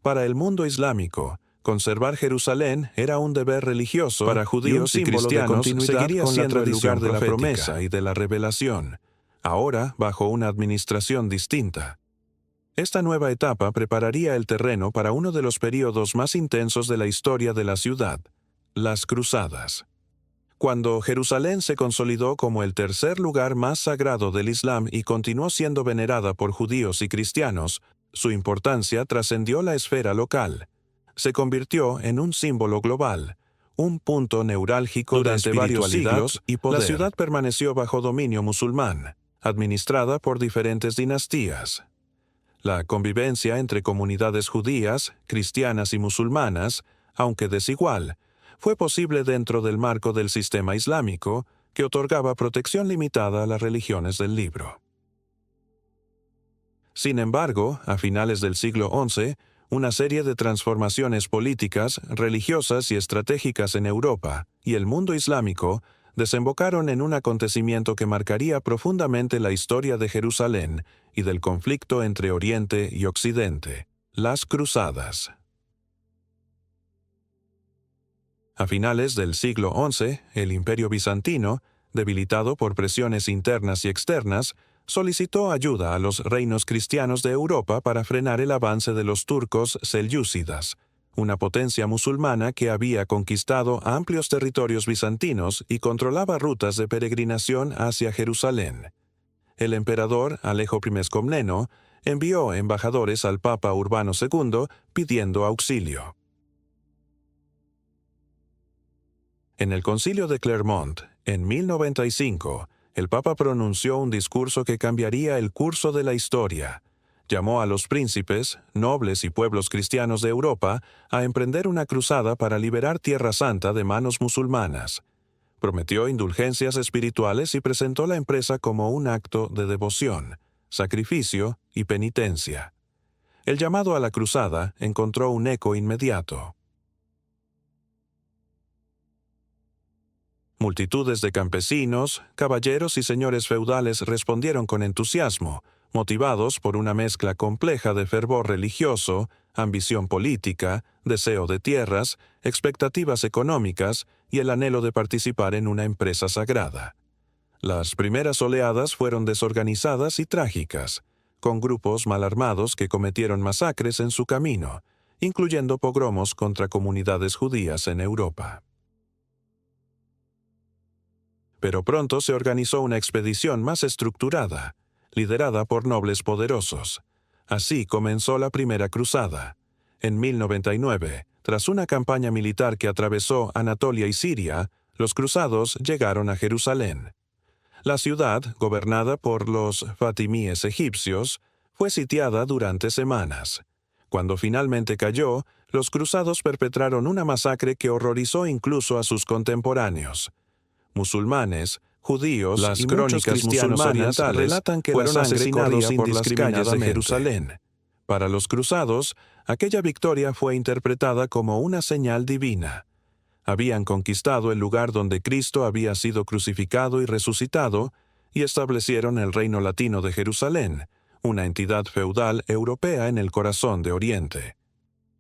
Para el mundo islámico, conservar Jerusalén era un deber religioso. Para judíos y cristianos seguiría siendo el lugar de la promesa y de la revelación, ahora bajo una administración distinta. Esta nueva etapa prepararía el terreno para uno de los períodos más intensos de la historia de la ciudad, las Cruzadas. Cuando Jerusalén se consolidó como el tercer lugar más sagrado del Islam y continuó siendo venerada por judíos y cristianos, su importancia trascendió la esfera local. Se convirtió en un símbolo global, un punto neurálgico durante varios siglos y poder. La ciudad permaneció bajo dominio musulmán, administrada por diferentes dinastías. La convivencia entre comunidades judías, cristianas y musulmanas, aunque desigual, fue posible dentro del marco del sistema islámico, que otorgaba protección limitada a las religiones del libro. Sin embargo, a finales del siglo XI, una serie de transformaciones políticas, religiosas y estratégicas en Europa y el mundo islámico desembocaron en un acontecimiento que marcaría profundamente la historia de Jerusalén y del conflicto entre Oriente y Occidente: las Cruzadas. A finales del siglo XI, el Imperio bizantino, debilitado por presiones internas y externas, solicitó ayuda a los reinos cristianos de Europa para frenar el avance de los turcos selyúcidas, una potencia musulmana que había conquistado amplios territorios bizantinos y controlaba rutas de peregrinación hacia Jerusalén. El emperador Alejo I Comneno envió embajadores al Papa Urbano II pidiendo auxilio. En el Concilio de Clermont, en 1095, el Papa pronunció un discurso que cambiaría el curso de la historia. Llamó a los príncipes, nobles y pueblos cristianos de Europa a emprender una cruzada para liberar Tierra Santa de manos musulmanas. Prometió indulgencias espirituales y presentó la empresa como un acto de devoción, sacrificio y penitencia. El llamado a la cruzada encontró un eco inmediato. Multitudes de campesinos, caballeros y señores feudales respondieron con entusiasmo, motivados por una mezcla compleja de fervor religioso, ambición política, deseo de tierras, expectativas económicas y el anhelo de participar en una empresa sagrada. Las primeras oleadas fueron desorganizadas y trágicas, con grupos mal armados que cometieron masacres en su camino, incluyendo pogromos contra comunidades judías en Europa. Pero pronto se organizó una expedición más estructurada, liderada por nobles poderosos. Así comenzó la Primera Cruzada. En 1099, tras una campaña militar que atravesó Anatolia y Siria, los cruzados llegaron a Jerusalén. La ciudad, gobernada por los fatimíes egipcios, fue sitiada durante semanas. Cuando finalmente cayó, los cruzados perpetraron una masacre que horrorizó incluso a sus contemporáneos. Musulmanes, judíos y muchos cristianos orientales relatan que fueron asesinados por las calles de Jerusalén. Para los cruzados, aquella victoria fue interpretada como una señal divina. Habían conquistado el lugar donde Cristo había sido crucificado y resucitado, y establecieron el reino latino de Jerusalén, una entidad feudal europea en el corazón de Oriente.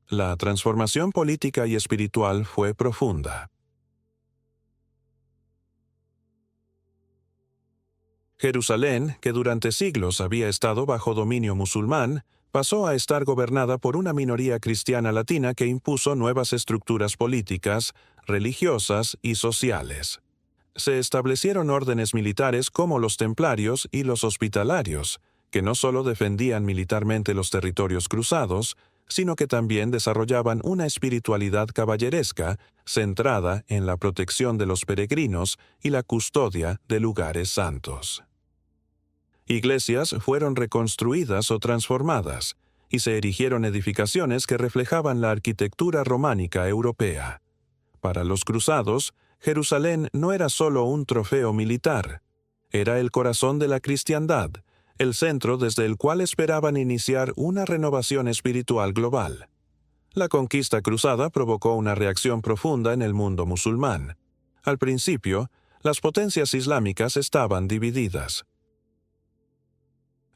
La transformación política y espiritual fue profunda. Jerusalén, que durante siglos había estado bajo dominio musulmán, pasó a estar gobernada por una minoría cristiana latina que impuso nuevas estructuras políticas, religiosas y sociales. Se establecieron órdenes militares como los templarios y los hospitalarios, que no solo defendían militarmente los territorios cruzados, sino que también desarrollaban una espiritualidad caballeresca centrada en la protección de los peregrinos y la custodia de lugares santos. Iglesias fueron reconstruidas o transformadas, y se erigieron edificaciones que reflejaban la arquitectura románica europea. Para los cruzados, Jerusalén no era solo un trofeo militar, era el corazón de la cristiandad, el centro desde el cual esperaban iniciar una renovación espiritual global. La conquista cruzada provocó una reacción profunda en el mundo musulmán. Al principio, las potencias islámicas estaban divididas.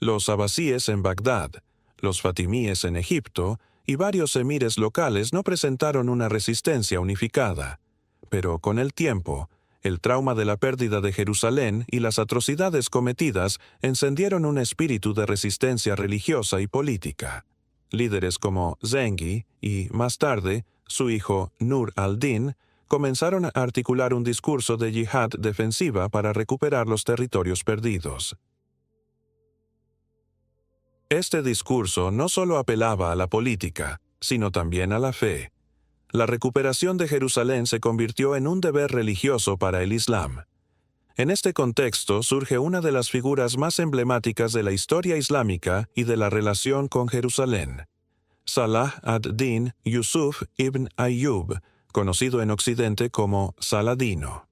Los abasíes en Bagdad, los fatimíes en Egipto y varios emires locales no presentaron una resistencia unificada. Pero con el tiempo, el trauma de la pérdida de Jerusalén y las atrocidades cometidas encendieron un espíritu de resistencia religiosa y política. Líderes como Zengi y, más tarde, su hijo Nur al-Din, comenzaron a articular un discurso de yihad defensiva para recuperar los territorios perdidos. Este discurso no solo apelaba a la política, sino también a la fe. La recuperación de Jerusalén se convirtió en un deber religioso para el Islam. En este contexto surge una de las figuras más emblemáticas de la historia islámica y de la relación con Jerusalén. Salah ad-Din Yusuf ibn Ayyub, conocido en Occidente como Saladino.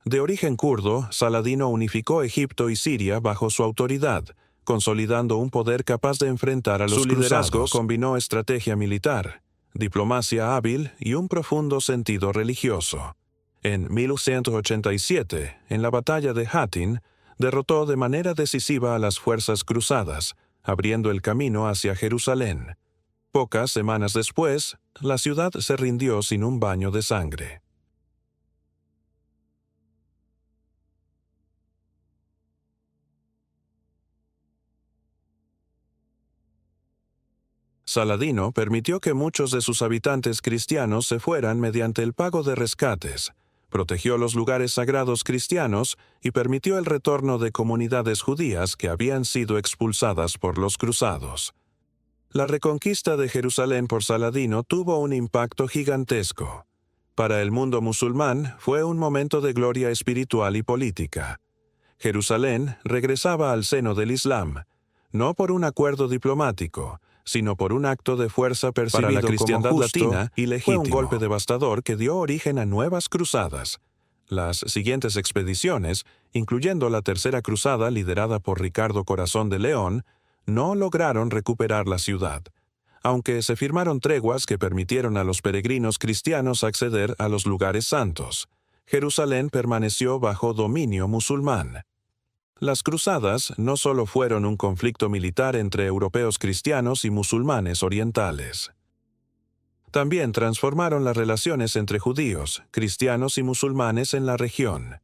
De origen kurdo, Saladino unificó Egipto y Siria bajo su autoridad, consolidando un poder capaz de enfrentar a los cruzados. Su liderazgo combinó estrategia militar, diplomacia hábil y un profundo sentido religioso. En 1187, en la batalla de Hattin, derrotó de manera decisiva a las fuerzas cruzadas, abriendo el camino hacia Jerusalén. Pocas semanas después, la ciudad se rindió sin un baño de sangre. Saladino permitió que muchos de sus habitantes cristianos se fueran mediante el pago de rescates, protegió los lugares sagrados cristianos y permitió el retorno de comunidades judías que habían sido expulsadas por los cruzados. La reconquista de Jerusalén por Saladino tuvo un impacto gigantesco. Para el mundo musulmán fue un momento de gloria espiritual y política. Jerusalén regresaba al seno del Islam, no por un acuerdo diplomático, sino por un acto de fuerza percibido para la cristiandad como justo latina y legítimo. Fue un golpe devastador que dio origen a nuevas cruzadas. Las siguientes expediciones, incluyendo la Tercera Cruzada liderada por Ricardo Corazón de León, no lograron recuperar la ciudad, aunque se firmaron treguas que permitieron a los peregrinos cristianos acceder a los lugares santos. Jerusalén permaneció bajo dominio musulmán. Las cruzadas no solo fueron un conflicto militar entre europeos cristianos y musulmanes orientales. También transformaron las relaciones entre judíos, cristianos y musulmanes en la región.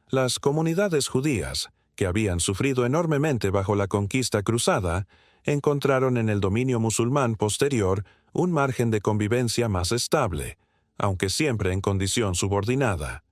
Las comunidades judías, que habían sufrido enormemente bajo la conquista cruzada, encontraron en el dominio musulmán posterior un margen de convivencia más estable, aunque siempre en condición subordinada.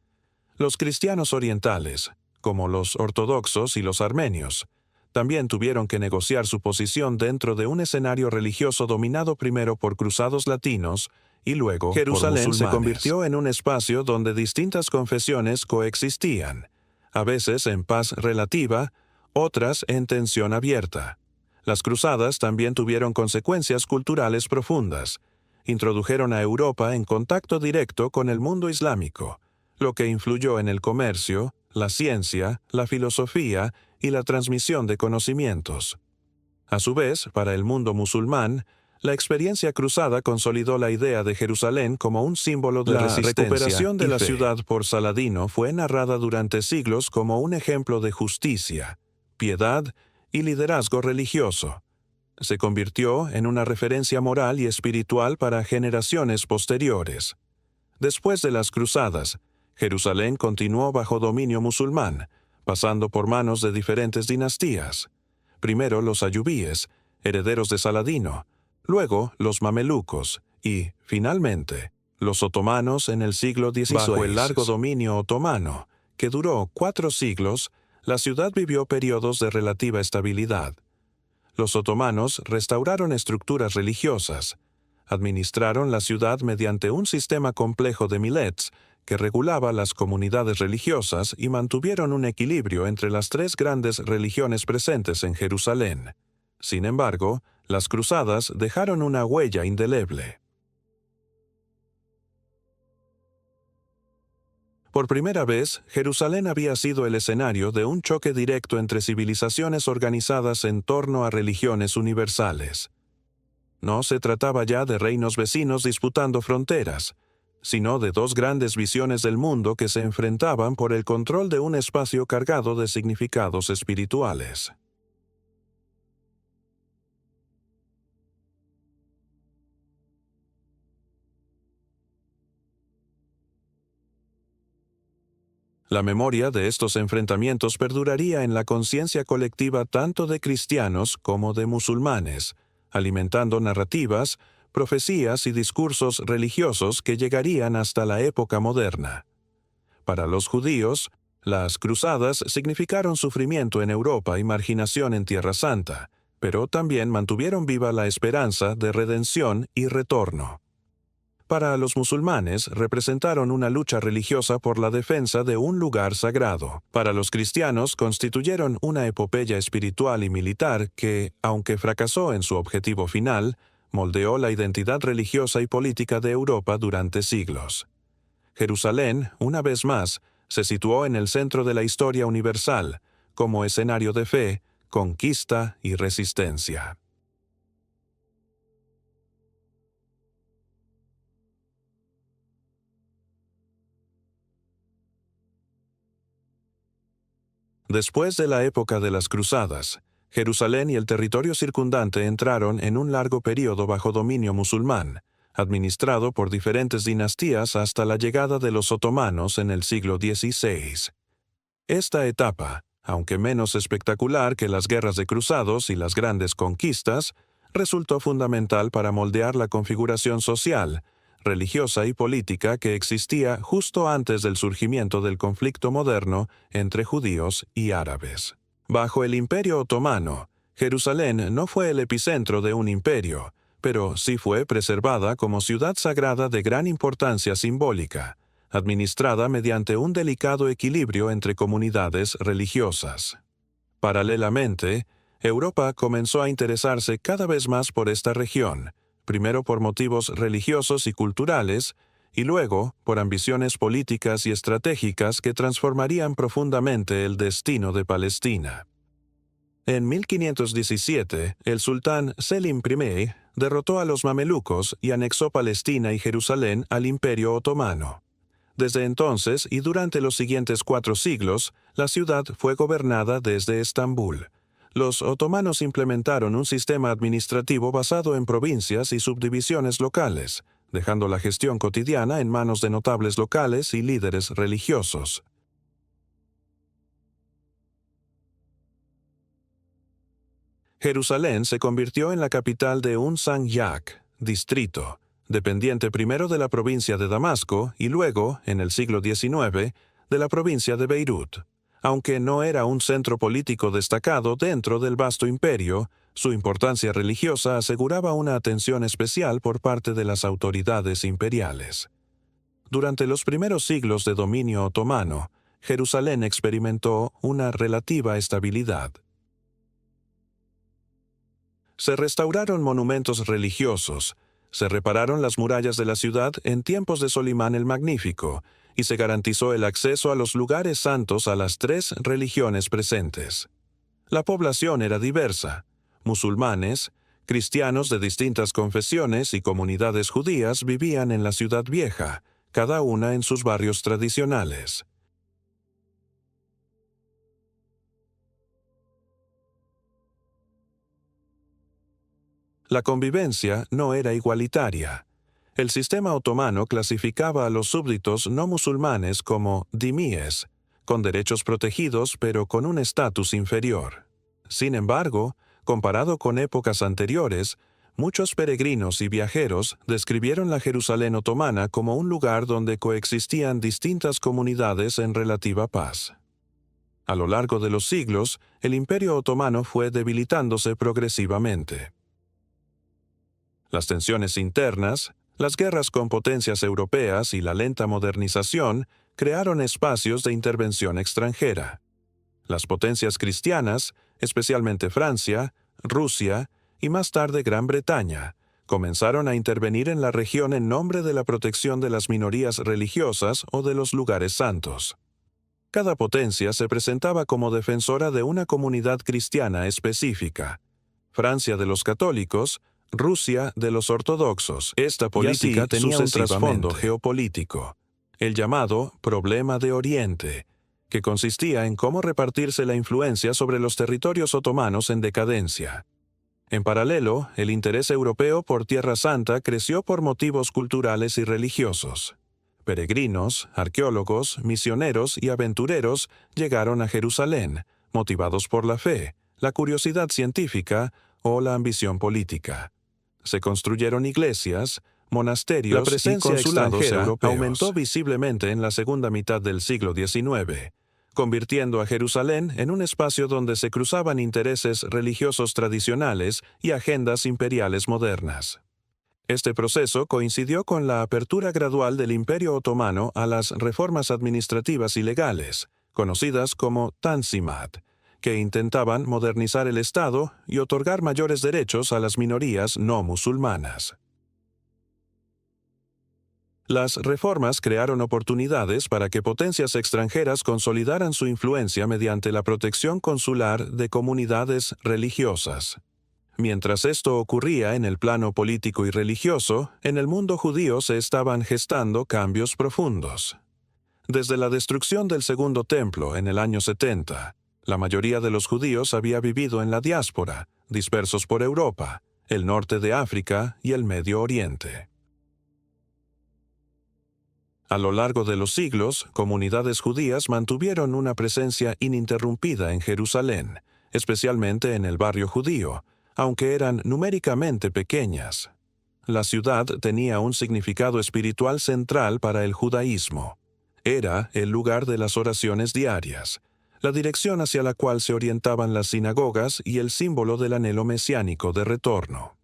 Los cristianos orientales, como los ortodoxos y los armenios, también tuvieron que negociar su posición dentro de un escenario religioso dominado primero por cruzados latinos y luego Jerusalén se convirtió en un espacio donde distintas confesiones coexistían, a veces en paz relativa, otras en tensión abierta. Las cruzadas también tuvieron consecuencias culturales profundas. Introdujeron a Europa en contacto directo con el mundo islámico, lo que influyó en el comercio, la ciencia, la filosofía y la transmisión de conocimientos. A su vez, para el mundo musulmán, la experiencia cruzada consolidó la idea de Jerusalén como un símbolo de resistencia. La recuperación de la ciudad por Saladino fue narrada durante siglos como un ejemplo de justicia, piedad y liderazgo religioso. Se convirtió en una referencia moral y espiritual para generaciones posteriores. Después de las cruzadas, Jerusalén continuó bajo dominio musulmán, pasando por manos de diferentes dinastías. Primero los ayubíes, herederos de Saladino, luego los mamelucos y, finalmente, los otomanos en el siglo XVI. Bajo el largo dominio otomano, que duró 4 siglos, la ciudad vivió periodos de relativa estabilidad. Los otomanos restauraron estructuras religiosas, administraron la ciudad mediante un sistema complejo de milets que regulaba las comunidades religiosas y mantuvieron un equilibrio entre las 3 grandes religiones presentes en Jerusalén. Sin embargo, las cruzadas dejaron una huella indeleble. Por primera vez, Jerusalén había sido el escenario de un choque directo entre civilizaciones organizadas en torno a religiones universales. No se trataba ya de reinos vecinos disputando fronteras, sino de 2 grandes visiones del mundo que se enfrentaban por el control de un espacio cargado de significados espirituales. La memoria de estos enfrentamientos perduraría en la conciencia colectiva tanto de cristianos como de musulmanes, alimentando narrativas, profecías y discursos religiosos que llegarían hasta la época moderna. Para los judíos, las cruzadas significaron sufrimiento en Europa y marginación en Tierra Santa, pero también mantuvieron viva la esperanza de redención y retorno. Para los musulmanes, representaron una lucha religiosa por la defensa de un lugar sagrado. Para los cristianos, constituyeron una epopeya espiritual y militar que, aunque fracasó en su objetivo final, moldeó la identidad religiosa y política de Europa durante siglos. Jerusalén, una vez más, se situó en el centro de la historia universal, como escenario de fe, conquista y resistencia. Después de la época de las cruzadas, Jerusalén y el territorio circundante entraron en un largo período bajo dominio musulmán, administrado por diferentes dinastías hasta la llegada de los otomanos en el siglo XVI. Esta etapa, aunque menos espectacular que las guerras de cruzados y las grandes conquistas, resultó fundamental para moldear la configuración social, religiosa y política que existía justo antes del surgimiento del conflicto moderno entre judíos y árabes. Bajo el Imperio Otomano, Jerusalén no fue el epicentro de un imperio, pero sí fue preservada como ciudad sagrada de gran importancia simbólica, administrada mediante un delicado equilibrio entre comunidades religiosas. Paralelamente, Europa comenzó a interesarse cada vez más por esta región, primero por motivos religiosos y culturales, y luego por ambiciones políticas y estratégicas que transformarían profundamente el destino de Palestina. En 1517, el sultán Selim I derrotó a los mamelucos y anexó Palestina y Jerusalén al Imperio Otomano. Desde entonces y durante los siguientes 4 siglos, la ciudad fue gobernada desde Estambul. Los otomanos implementaron un sistema administrativo basado en provincias y subdivisiones locales, dejando la gestión cotidiana en manos de notables locales y líderes religiosos. Jerusalén se convirtió en la capital de un Sanjak, distrito, dependiente primero de la provincia de Damasco y luego, en el siglo XIX, de la provincia de Beirut. Aunque no era un centro político destacado dentro del vasto imperio, Su importancia religiosa aseguraba una atención especial por parte de las autoridades imperiales. Durante los primeros siglos de dominio otomano, Jerusalén experimentó una relativa estabilidad. Se restauraron monumentos religiosos, se repararon las murallas de la ciudad en tiempos de Solimán el Magnífico, y se garantizó el acceso a los lugares santos a las 3 religiones presentes. La población era diversa: musulmanes, cristianos de distintas confesiones y comunidades judías vivían en la ciudad vieja, cada una en sus barrios tradicionales. La convivencia no era igualitaria. El sistema otomano clasificaba a los súbditos no musulmanes como dhimíes, con derechos protegidos pero con un estatus inferior. Sin embargo, comparado con épocas anteriores, muchos peregrinos y viajeros describieron la Jerusalén otomana como un lugar donde coexistían distintas comunidades en relativa paz. A lo largo de los siglos, el Imperio otomano fue debilitándose progresivamente. Las tensiones internas, las guerras con potencias europeas y la lenta modernización crearon espacios de intervención extranjera. Las potencias cristianas, especialmente Francia, Rusia y más tarde Gran Bretaña, comenzaron a intervenir en la región en nombre de la protección de las minorías religiosas o de los lugares santos. Cada potencia se presentaba como defensora de una comunidad cristiana específica: Francia de los católicos, Rusia de los ortodoxos. Esta política tenía un trasfondo geopolítico, el llamado Problema de Oriente, que consistía en cómo repartirse la influencia sobre los territorios otomanos en decadencia. En paralelo, el interés europeo por Tierra Santa creció por motivos culturales y religiosos. Peregrinos, arqueólogos, misioneros y aventureros llegaron a Jerusalén, motivados por la fe, la curiosidad científica o la ambición política. Se construyeron iglesias, monasterios y consulados europeos. Aumentó visiblemente en la segunda mitad del siglo XIX, convirtiendo a Jerusalén en un espacio donde se cruzaban intereses religiosos tradicionales y agendas imperiales modernas. Este proceso coincidió con la apertura gradual del Imperio otomano a las reformas administrativas y legales, conocidas como Tanzimat, que intentaban modernizar el Estado y otorgar mayores derechos a las minorías no musulmanas. Las reformas crearon oportunidades para que potencias extranjeras consolidaran su influencia mediante la protección consular de comunidades religiosas. Mientras esto ocurría en el plano político y religioso, en el mundo judío se estaban gestando cambios profundos. Desde la destrucción del Segundo Templo en el año 70, la mayoría de los judíos había vivido en la diáspora, dispersos por Europa, el norte de África y el Medio Oriente. A lo largo de los siglos, comunidades judías mantuvieron una presencia ininterrumpida en Jerusalén, especialmente en el barrio judío, aunque eran numéricamente pequeñas. La ciudad tenía un significado espiritual central para el judaísmo. Era el lugar de las oraciones diarias, la dirección hacia la cual se orientaban las sinagogas y el símbolo del anhelo mesiánico de retorno.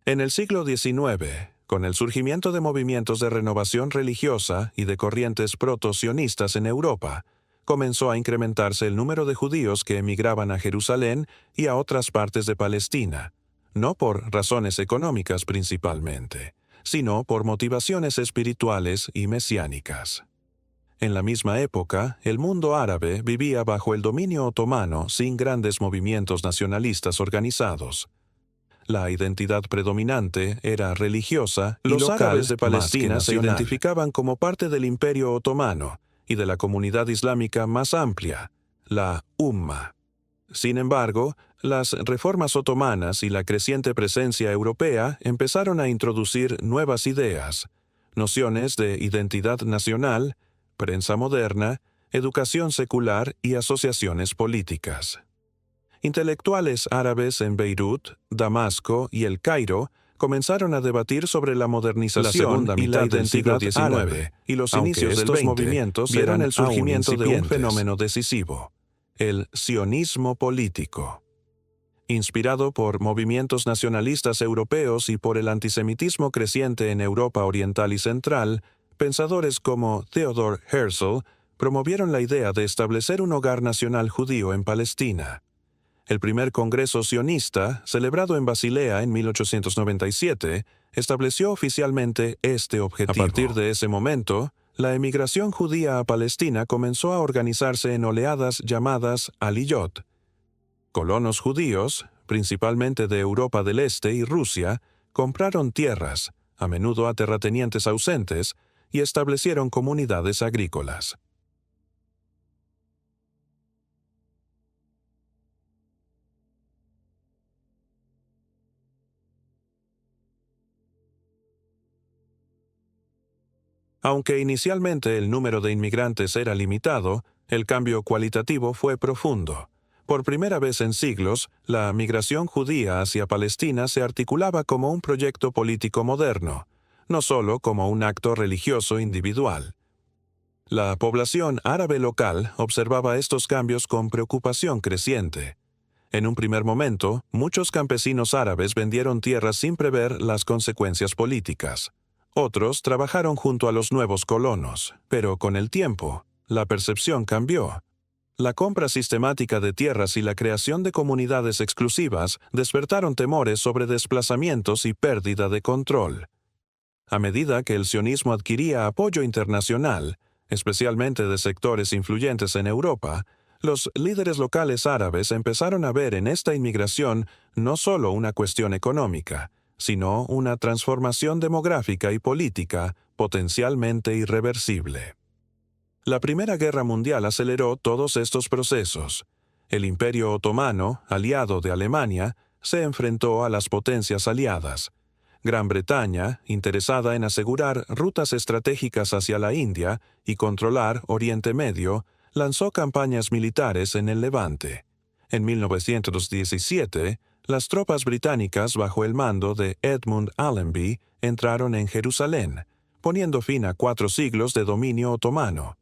En el siglo XIX, con el surgimiento de movimientos de renovación religiosa y de corrientes proto-sionistas en Europa, comenzó a incrementarse el número de judíos que emigraban a Jerusalén y a otras partes de Palestina, no por razones económicas principalmente, sino por motivaciones espirituales y mesiánicas. En la misma época, el mundo árabe vivía bajo el dominio otomano sin grandes movimientos nacionalistas organizados. La identidad predominante era religiosa y los árabes de Palestina se identificaban como parte del Imperio otomano y de la comunidad islámica más amplia, la Umma. Sin embargo, las reformas otomanas y la creciente presencia europea empezaron a introducir nuevas ideas, nociones de identidad nacional, prensa moderna, educación secular y asociaciones políticas. Intelectuales árabes en Beirut, Damasco y El Cairo comenzaron a debatir sobre la modernización La segunda y la mitad del siglo identidad XIX, árabe, y los aunque inicios de estos estos movimientos eran eran el aún surgimiento de un incipientes. fenómeno decisivo, el sionismo político. Inspirado por movimientos nacionalistas europeos y por el antisemitismo creciente en Europa Oriental y Central, pensadores como Theodor Herzl promovieron la idea de establecer un hogar nacional judío en Palestina. El primer Congreso sionista, celebrado en Basilea en 1897, estableció oficialmente este objetivo. A partir de ese momento, la emigración judía a Palestina comenzó a organizarse en oleadas llamadas aliyot. Colonos judíos, principalmente de Europa del Este y Rusia, compraron tierras, a menudo a terratenientes ausentes, y establecieron comunidades agrícolas. Aunque inicialmente el número de inmigrantes era limitado, el cambio cualitativo fue profundo. Por primera vez en siglos, la migración judía hacia Palestina se articulaba como un proyecto político moderno, no solo como un acto religioso individual. La población árabe local observaba estos cambios con preocupación creciente. En un primer momento, muchos campesinos árabes vendieron tierras sin prever las consecuencias políticas. Otros trabajaron junto a los nuevos colonos, pero con el tiempo, la percepción cambió. La compra sistemática de tierras y la creación de comunidades exclusivas despertaron temores sobre desplazamientos y pérdida de control. A medida que el sionismo adquiría apoyo internacional, especialmente de sectores influyentes en Europa, los líderes locales árabes empezaron a ver en esta inmigración no solo una cuestión económica, sino una transformación demográfica y política potencialmente irreversible. La Primera Guerra Mundial aceleró todos estos procesos. El Imperio Otomano, aliado de Alemania, se enfrentó a las potencias aliadas. Gran Bretaña, interesada en asegurar rutas estratégicas hacia la India y controlar Oriente Medio, lanzó campañas militares en el Levante. En 1917, las tropas británicas bajo el mando de Edmund Allenby entraron en Jerusalén, poniendo fin a 4 siglos de dominio otomano.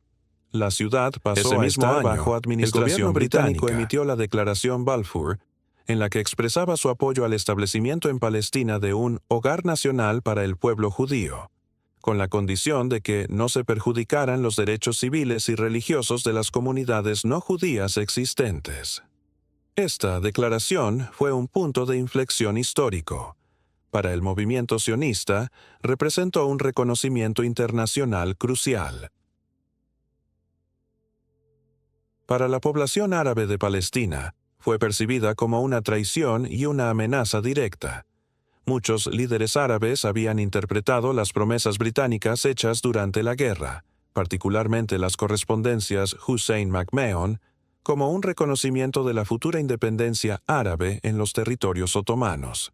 La ciudad pasó a estar bajo administración. El gobierno británico emitió la Declaración Balfour, en la que expresaba su apoyo al establecimiento en Palestina de un hogar nacional para el pueblo judío, con la condición de que no se perjudicaran los derechos civiles y religiosos de las comunidades no judías existentes. Esta declaración fue un punto de inflexión histórico. Para el movimiento sionista, representó un reconocimiento internacional crucial. Para la población árabe de Palestina, fue percibida como una traición y una amenaza directa. Muchos líderes árabes habían interpretado las promesas británicas hechas durante la guerra, particularmente las correspondencias Hussein-McMahon, como un reconocimiento de la futura independencia árabe en los territorios otomanos.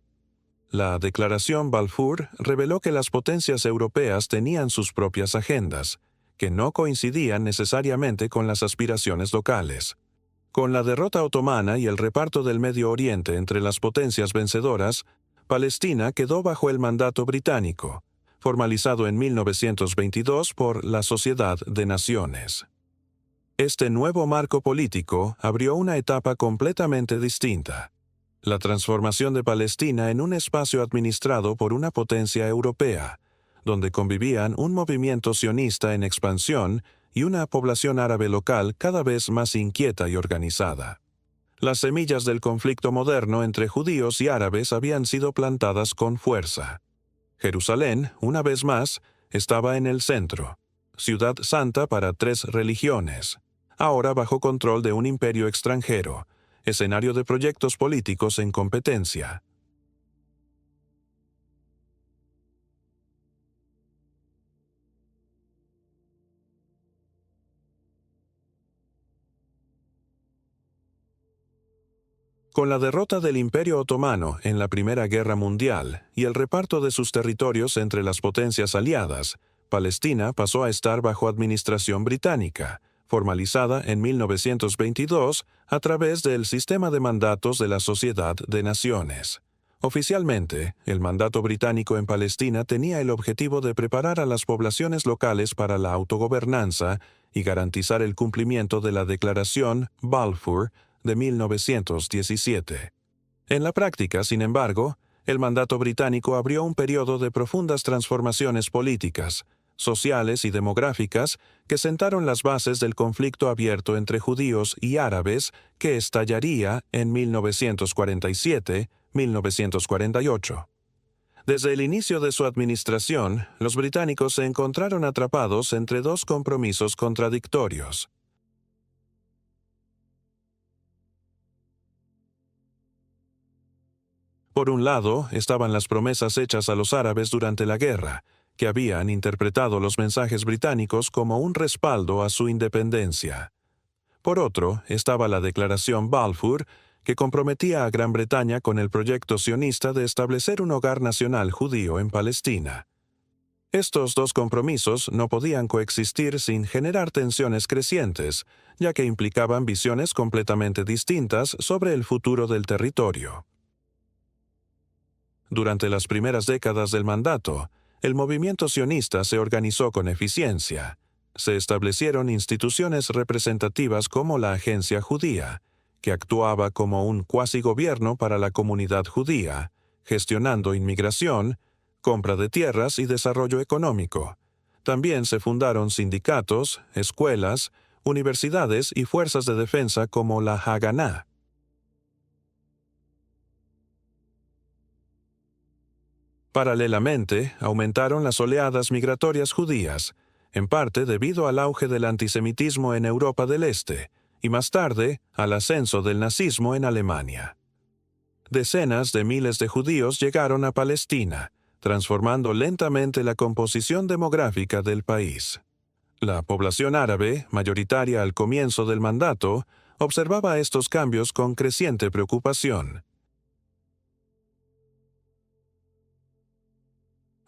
La Declaración Balfour reveló que las potencias europeas tenían sus propias agendas, que no coincidían necesariamente con las aspiraciones locales. Con la derrota otomana y el reparto del Medio Oriente entre las potencias vencedoras, Palestina quedó bajo el mandato británico, formalizado en 1922 por la Sociedad de Naciones. Este nuevo marco político abrió una etapa completamente distinta: la transformación de Palestina en un espacio administrado por una potencia europea, donde convivían un movimiento sionista en expansión y una población árabe local cada vez más inquieta y organizada. Las semillas del conflicto moderno entre judíos y árabes habían sido plantadas con fuerza. Jerusalén, una vez más, estaba en el centro, ciudad santa para 3 religiones, ahora bajo control de un imperio extranjero, escenario de proyectos políticos en competencia. Con la derrota del Imperio Otomano en la Primera Guerra Mundial y el reparto de sus territorios entre las potencias aliadas, Palestina pasó a estar bajo administración británica, formalizada en 1922 a través del Sistema de Mandatos de la Sociedad de Naciones, Oficialmente, el mandato británico en Palestina tenía el objetivo de preparar a las poblaciones locales para la autogobernanza y garantizar el cumplimiento de la Declaración Balfour de 1917. En la práctica, sin embargo, el mandato británico abrió un periodo de profundas transformaciones políticas, sociales y demográficas que sentaron las bases del conflicto abierto entre judíos y árabes que estallaría en 1947-1948. Desde el inicio de su administración, los británicos se encontraron atrapados entre dos compromisos contradictorios. Por un lado, estaban las promesas hechas a los árabes durante la guerra, que habían interpretado los mensajes británicos como un respaldo a su independencia. Por otro, estaba la Declaración Balfour, que comprometía a Gran Bretaña con el proyecto sionista de establecer un hogar nacional judío en Palestina. Estos dos compromisos no podían coexistir sin generar tensiones crecientes, ya que implicaban visiones completamente distintas sobre el futuro del territorio. Durante las primeras décadas del mandato, el movimiento sionista se organizó con eficiencia. Se establecieron instituciones representativas como la Agencia Judía, que actuaba como un cuasigobierno para la comunidad judía, gestionando inmigración, compra de tierras y desarrollo económico. También se fundaron sindicatos, escuelas, universidades y fuerzas de defensa como la Haganá. Paralelamente, aumentaron las oleadas migratorias judías, en parte debido al auge del antisemitismo en Europa del Este, y más tarde al ascenso del nazismo en Alemania. Decenas de miles de judíos llegaron a Palestina, transformando lentamente la composición demográfica del país. La población árabe, mayoritaria al comienzo del mandato, observaba estos cambios con creciente preocupación.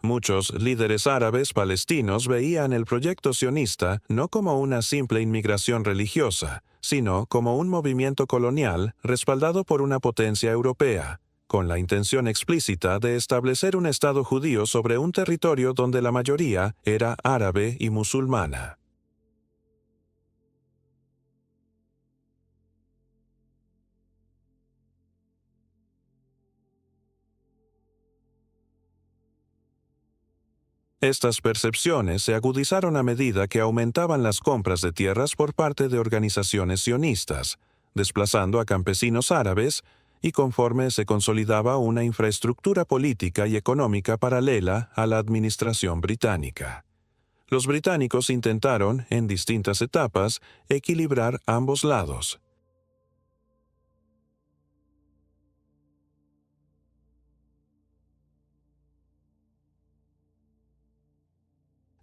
Muchos líderes árabes palestinos veían el proyecto sionista no como una simple inmigración religiosa, sino como un movimiento colonial respaldado por una potencia europea, con la intención explícita de establecer un Estado judío sobre un territorio donde la mayoría era árabe y musulmana. Estas percepciones se agudizaron a medida que aumentaban las compras de tierras por parte de organizaciones sionistas, desplazando a campesinos árabes, y conforme se consolidaba una infraestructura política y económica paralela a la administración británica. Los británicos intentaron, en distintas etapas, equilibrar ambos lados.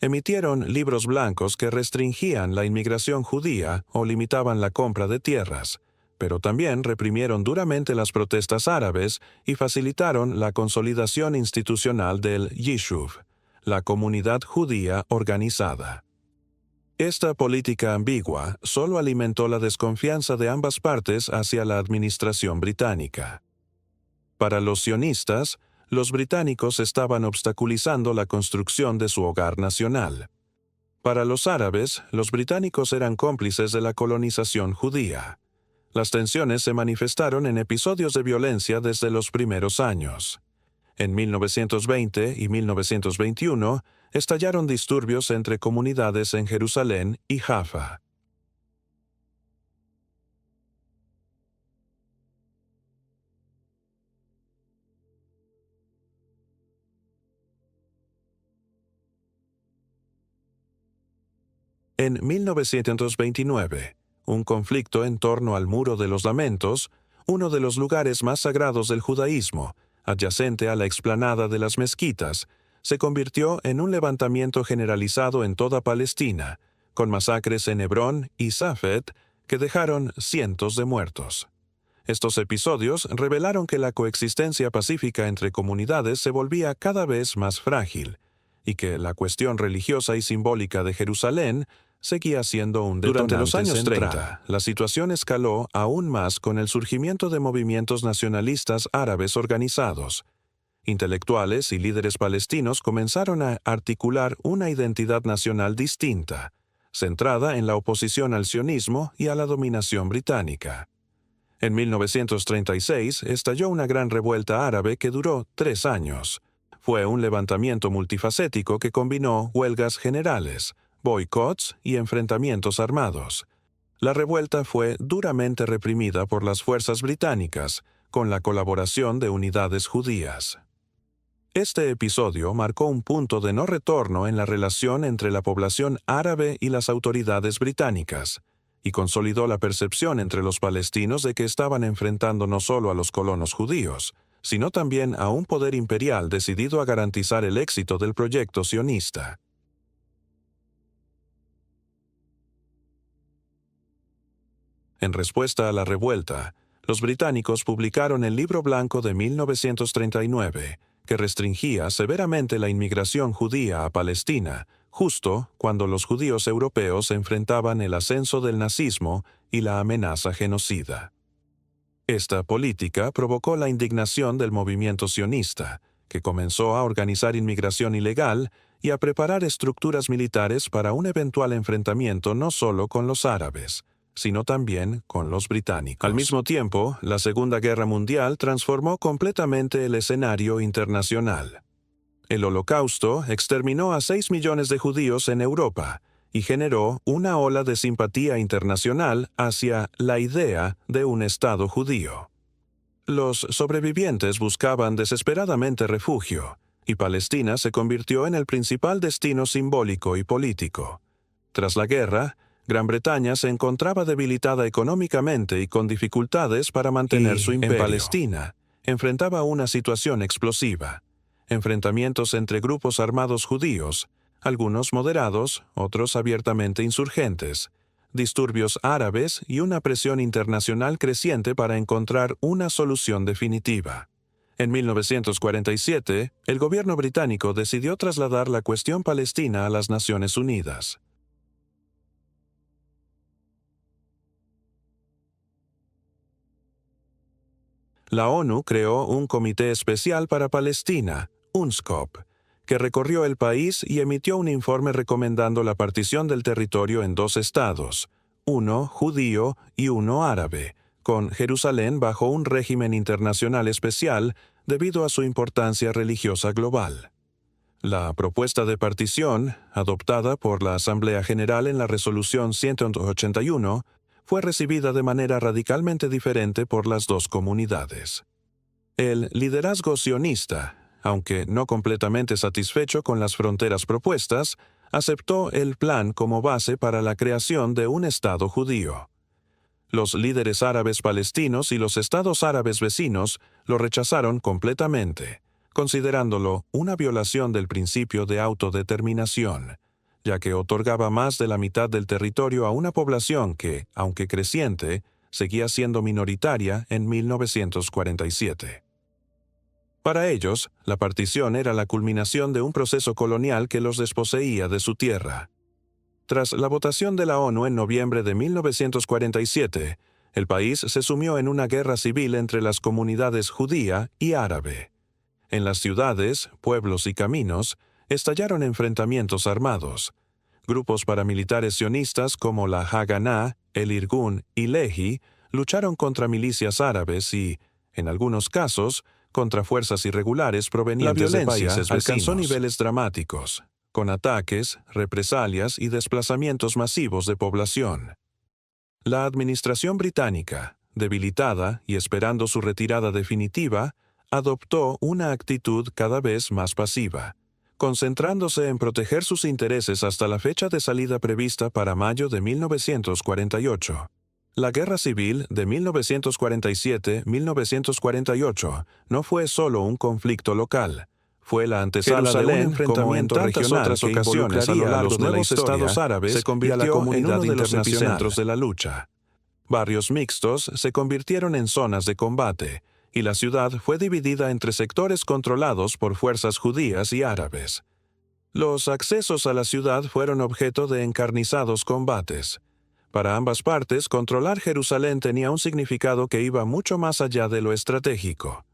Emitieron libros blancos que restringían la inmigración judía o limitaban la compra de tierras, pero también reprimieron duramente las protestas árabes y facilitaron la consolidación institucional del Yishuv, la comunidad judía organizada. Esta política ambigua solo alimentó la desconfianza de ambas partes hacia la administración británica. Para los sionistas, los británicos estaban obstaculizando la construcción de su hogar nacional. Para los árabes, los británicos eran cómplices de la colonización judía. Las tensiones se manifestaron en episodios de violencia desde los primeros años. En 1920 y 1921 estallaron disturbios entre comunidades en Jerusalén y Jaffa. En 1929, un conflicto en torno al Muro de los Lamentos, uno de los lugares más sagrados del judaísmo, adyacente a la explanada de las mezquitas, se convirtió en un levantamiento generalizado en toda Palestina, con masacres en Hebrón y Safed que dejaron cientos de muertos. Estos episodios revelaron que la coexistencia pacífica entre comunidades se volvía cada vez más frágil, y que la cuestión religiosa y simbólica de Jerusalén seguía siendo un detonante. Durante los años 30, la situación escaló aún más con el surgimiento de movimientos nacionalistas árabes organizados. Intelectuales y líderes palestinos comenzaron a articular una identidad nacional distinta, centrada en la oposición al sionismo y a la dominación británica. En 1936 estalló una gran revuelta árabe que duró 3 años. Fue un levantamiento multifacético que combinó huelgas generales, boicots y enfrentamientos armados. La revuelta fue duramente reprimida por las fuerzas británicas, con la colaboración de unidades judías. Este episodio marcó un punto de no retorno en la relación entre la población árabe y las autoridades británicas, y consolidó la percepción entre los palestinos de que estaban enfrentando no solo a los colonos judíos, sino también a un poder imperial decidido a garantizar el éxito del proyecto sionista. En respuesta a la revuelta, los británicos publicaron el Libro Blanco de 1939, que restringía severamente la inmigración judía a Palestina, justo cuando los judíos europeos enfrentaban el ascenso del nazismo y la amenaza genocida. Esta política provocó la indignación del movimiento sionista, que comenzó a organizar inmigración ilegal y a preparar estructuras militares para un eventual enfrentamiento no solo con los árabes, sino también con los británicos. Al mismo tiempo, la Segunda Guerra Mundial transformó completamente el escenario internacional. El Holocausto exterminó a 6 millones de judíos en Europa y generó una ola de simpatía internacional hacia la idea de un Estado judío. Los sobrevivientes buscaban desesperadamente refugio, y Palestina se convirtió en el principal destino simbólico y político. Tras la guerra, Gran Bretaña se encontraba debilitada económicamente y con dificultades para mantener su imperio. En Palestina, enfrentaba una situación explosiva. Enfrentamientos entre grupos armados judíos, algunos moderados, otros abiertamente insurgentes, disturbios árabes y una presión internacional creciente para encontrar una solución definitiva. En 1947, el gobierno británico decidió trasladar la cuestión palestina a las Naciones Unidas. La ONU creó un comité especial para Palestina, UNSCOP, que recorrió el país y emitió un informe recomendando la partición del territorio en 2 estados, uno judío y uno árabe, con Jerusalén bajo un régimen internacional especial debido a su importancia religiosa global. La propuesta de partición, adoptada por la Asamblea General en la Resolución 181, fue recibida de manera radicalmente diferente por las 2 comunidades. El liderazgo sionista, aunque no completamente satisfecho con las fronteras propuestas, aceptó el plan como base para la creación de un Estado judío. Los líderes árabes palestinos y los estados árabes vecinos lo rechazaron completamente, considerándolo una violación del principio de autodeterminación, ya que otorgaba más de la mitad del territorio a una población que, aunque creciente, seguía siendo minoritaria en 1947. Para ellos, la partición era la culminación de un proceso colonial que los desposeía de su tierra. Tras la votación de la ONU en noviembre de 1947, el país se sumió en una guerra civil entre las comunidades judía y árabe. En las ciudades, pueblos y caminos, estallaron enfrentamientos armados. Grupos paramilitares sionistas como la Haganá, el Irgun y Lehi lucharon contra milicias árabes y, en algunos casos, contra fuerzas irregulares provenientes de países vecinos. Alcanzó niveles dramáticos, con ataques, represalias y desplazamientos masivos de población. La administración británica, debilitada y esperando su retirada definitiva, adoptó una actitud cada vez más pasiva, concentrándose en proteger sus intereses hasta la fecha de salida prevista para mayo de 1948. La Guerra Civil de 1947-1948 no fue solo un conflicto local, fue la antesala de un enfrentamiento regional que involucraría a los nuevos estados árabes se convirtió en uno de los epicentros de la lucha. Barrios mixtos se convirtieron en zonas de combate, y la ciudad fue dividida entre sectores controlados por fuerzas judías y árabes. Los accesos a la ciudad fueron objeto de encarnizados combates. Para ambas partes, controlar Jerusalén tenía un significado que iba mucho más allá de lo estratégico.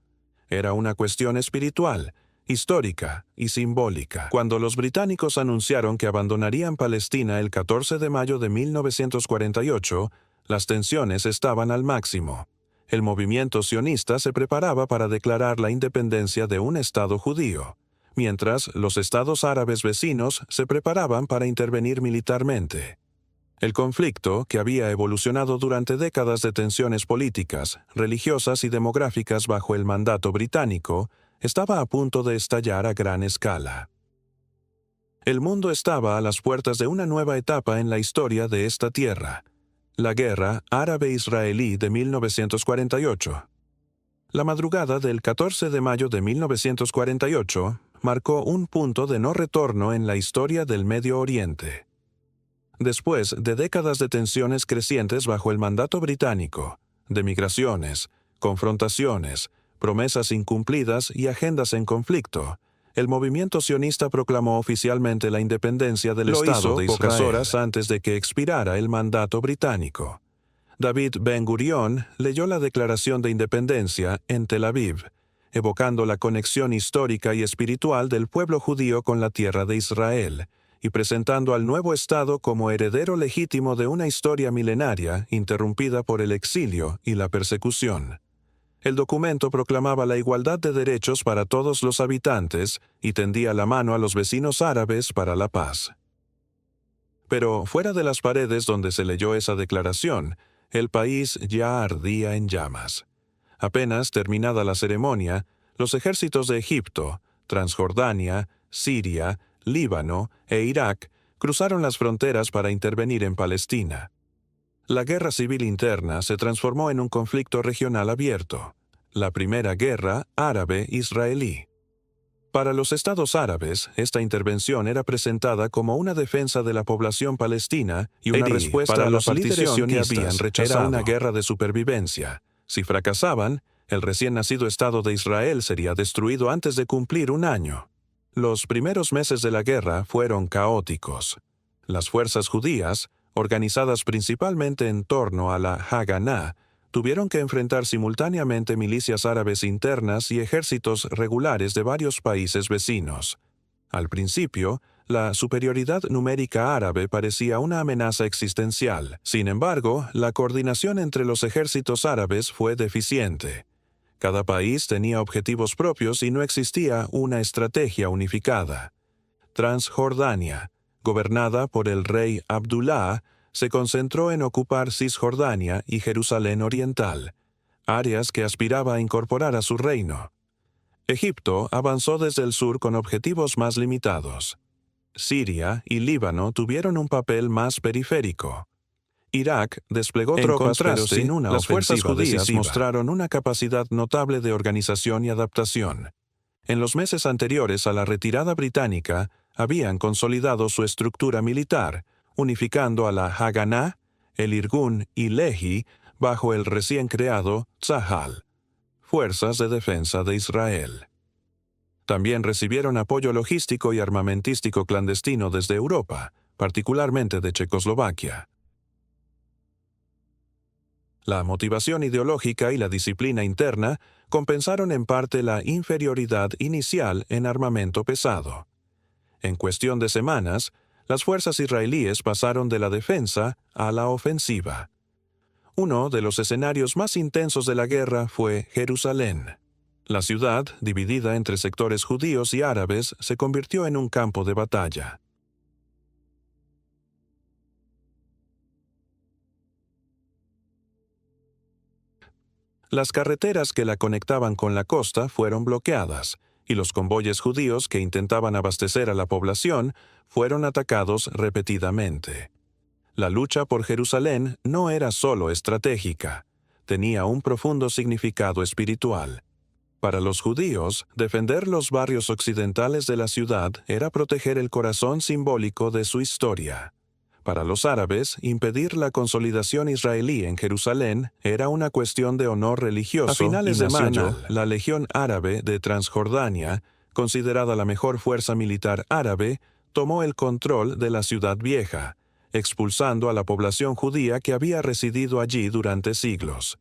Era una cuestión espiritual, histórica y simbólica. Cuando los británicos anunciaron que abandonarían Palestina el 14 de mayo de 1948, las tensiones estaban al máximo. El movimiento sionista se preparaba para declarar la independencia de un Estado judío, mientras los estados árabes vecinos se preparaban para intervenir militarmente. El conflicto, que había evolucionado durante décadas de tensiones políticas, religiosas y demográficas bajo el mandato británico, estaba a punto de estallar a gran escala. El mundo estaba a las puertas de una nueva etapa en la historia de esta tierra, la Guerra Árabe-Israelí de 1948. La madrugada del 14 de mayo de 1948 marcó un punto de no retorno en la historia del Medio Oriente. Después de décadas de tensiones crecientes bajo el mandato británico, de migraciones, confrontaciones, promesas incumplidas y agendas en conflicto, el movimiento sionista proclamó oficialmente la independencia del Estado de Israel pocas horas antes de que expirara el mandato británico. David Ben-Gurión leyó la Declaración de Independencia en Tel Aviv, evocando la conexión histórica y espiritual del pueblo judío con la tierra de Israel, y presentando al nuevo Estado como heredero legítimo de una historia milenaria interrumpida por el exilio y la persecución. El documento proclamaba la igualdad de derechos para todos los habitantes y tendía la mano a los vecinos árabes para la paz. Pero fuera de las paredes donde se leyó esa declaración, el país ya ardía en llamas. Apenas terminada la ceremonia, los ejércitos de Egipto, Transjordania, Siria, Líbano e Irak cruzaron las fronteras para intervenir en Palestina. La guerra civil interna se transformó en un conflicto regional abierto, la primera guerra árabe-israelí. Para los estados árabes, esta intervención era presentada como una defensa de la población palestina y una respuesta a la partición que habían rechazado. Era una guerra de supervivencia. Si fracasaban, el recién nacido Estado de Israel sería destruido antes de cumplir un año. Los primeros meses de la guerra fueron caóticos. Las fuerzas judías, organizadas principalmente en torno a la Haganá, tuvieron que enfrentar simultáneamente milicias árabes internas y ejércitos regulares de varios países vecinos. Al principio, la superioridad numérica árabe parecía una amenaza existencial. Sin embargo, la coordinación entre los ejércitos árabes fue deficiente. Cada país tenía objetivos propios y no existía una estrategia unificada. Transjordania, gobernada por el rey Abdullah, se concentró en ocupar Cisjordania y Jerusalén Oriental, áreas que aspiraba a incorporar a su reino. Egipto avanzó desde el sur con objetivos más limitados. Siria y Líbano tuvieron un papel más periférico. Irak desplegó tropas, pero sin una ofensiva. Las fuerzas judías mostraron una capacidad notable de organización y adaptación. En los meses anteriores a la retirada británica, habían consolidado su estructura militar, unificando a la Haganá, el Irgun y Lehi bajo el recién creado Tzahal, Fuerzas de Defensa de Israel. También recibieron apoyo logístico y armamentístico clandestino desde Europa, particularmente de Checoslovaquia. La motivación ideológica y la disciplina interna compensaron en parte la inferioridad inicial en armamento pesado. En cuestión de semanas, las fuerzas israelíes pasaron de la defensa a la ofensiva. Uno de los escenarios más intensos de la guerra fue Jerusalén. La ciudad, dividida entre sectores judíos y árabes, se convirtió en un campo de batalla. Las carreteras que la conectaban con la costa fueron bloqueadas, y los convoyes judíos que intentaban abastecer a la población fueron atacados repetidamente. La lucha por Jerusalén no era solo estratégica, tenía un profundo significado espiritual. Para los judíos, defender los barrios occidentales de la ciudad era proteger el corazón simbólico de su historia. Para los árabes, impedir la consolidación israelí en Jerusalén era una cuestión de honor religioso. A finales de mayo, la Legión Árabe de Transjordania, considerada la mejor fuerza militar árabe, tomó el control de la ciudad vieja, expulsando a la población judía que había residido allí durante siglos.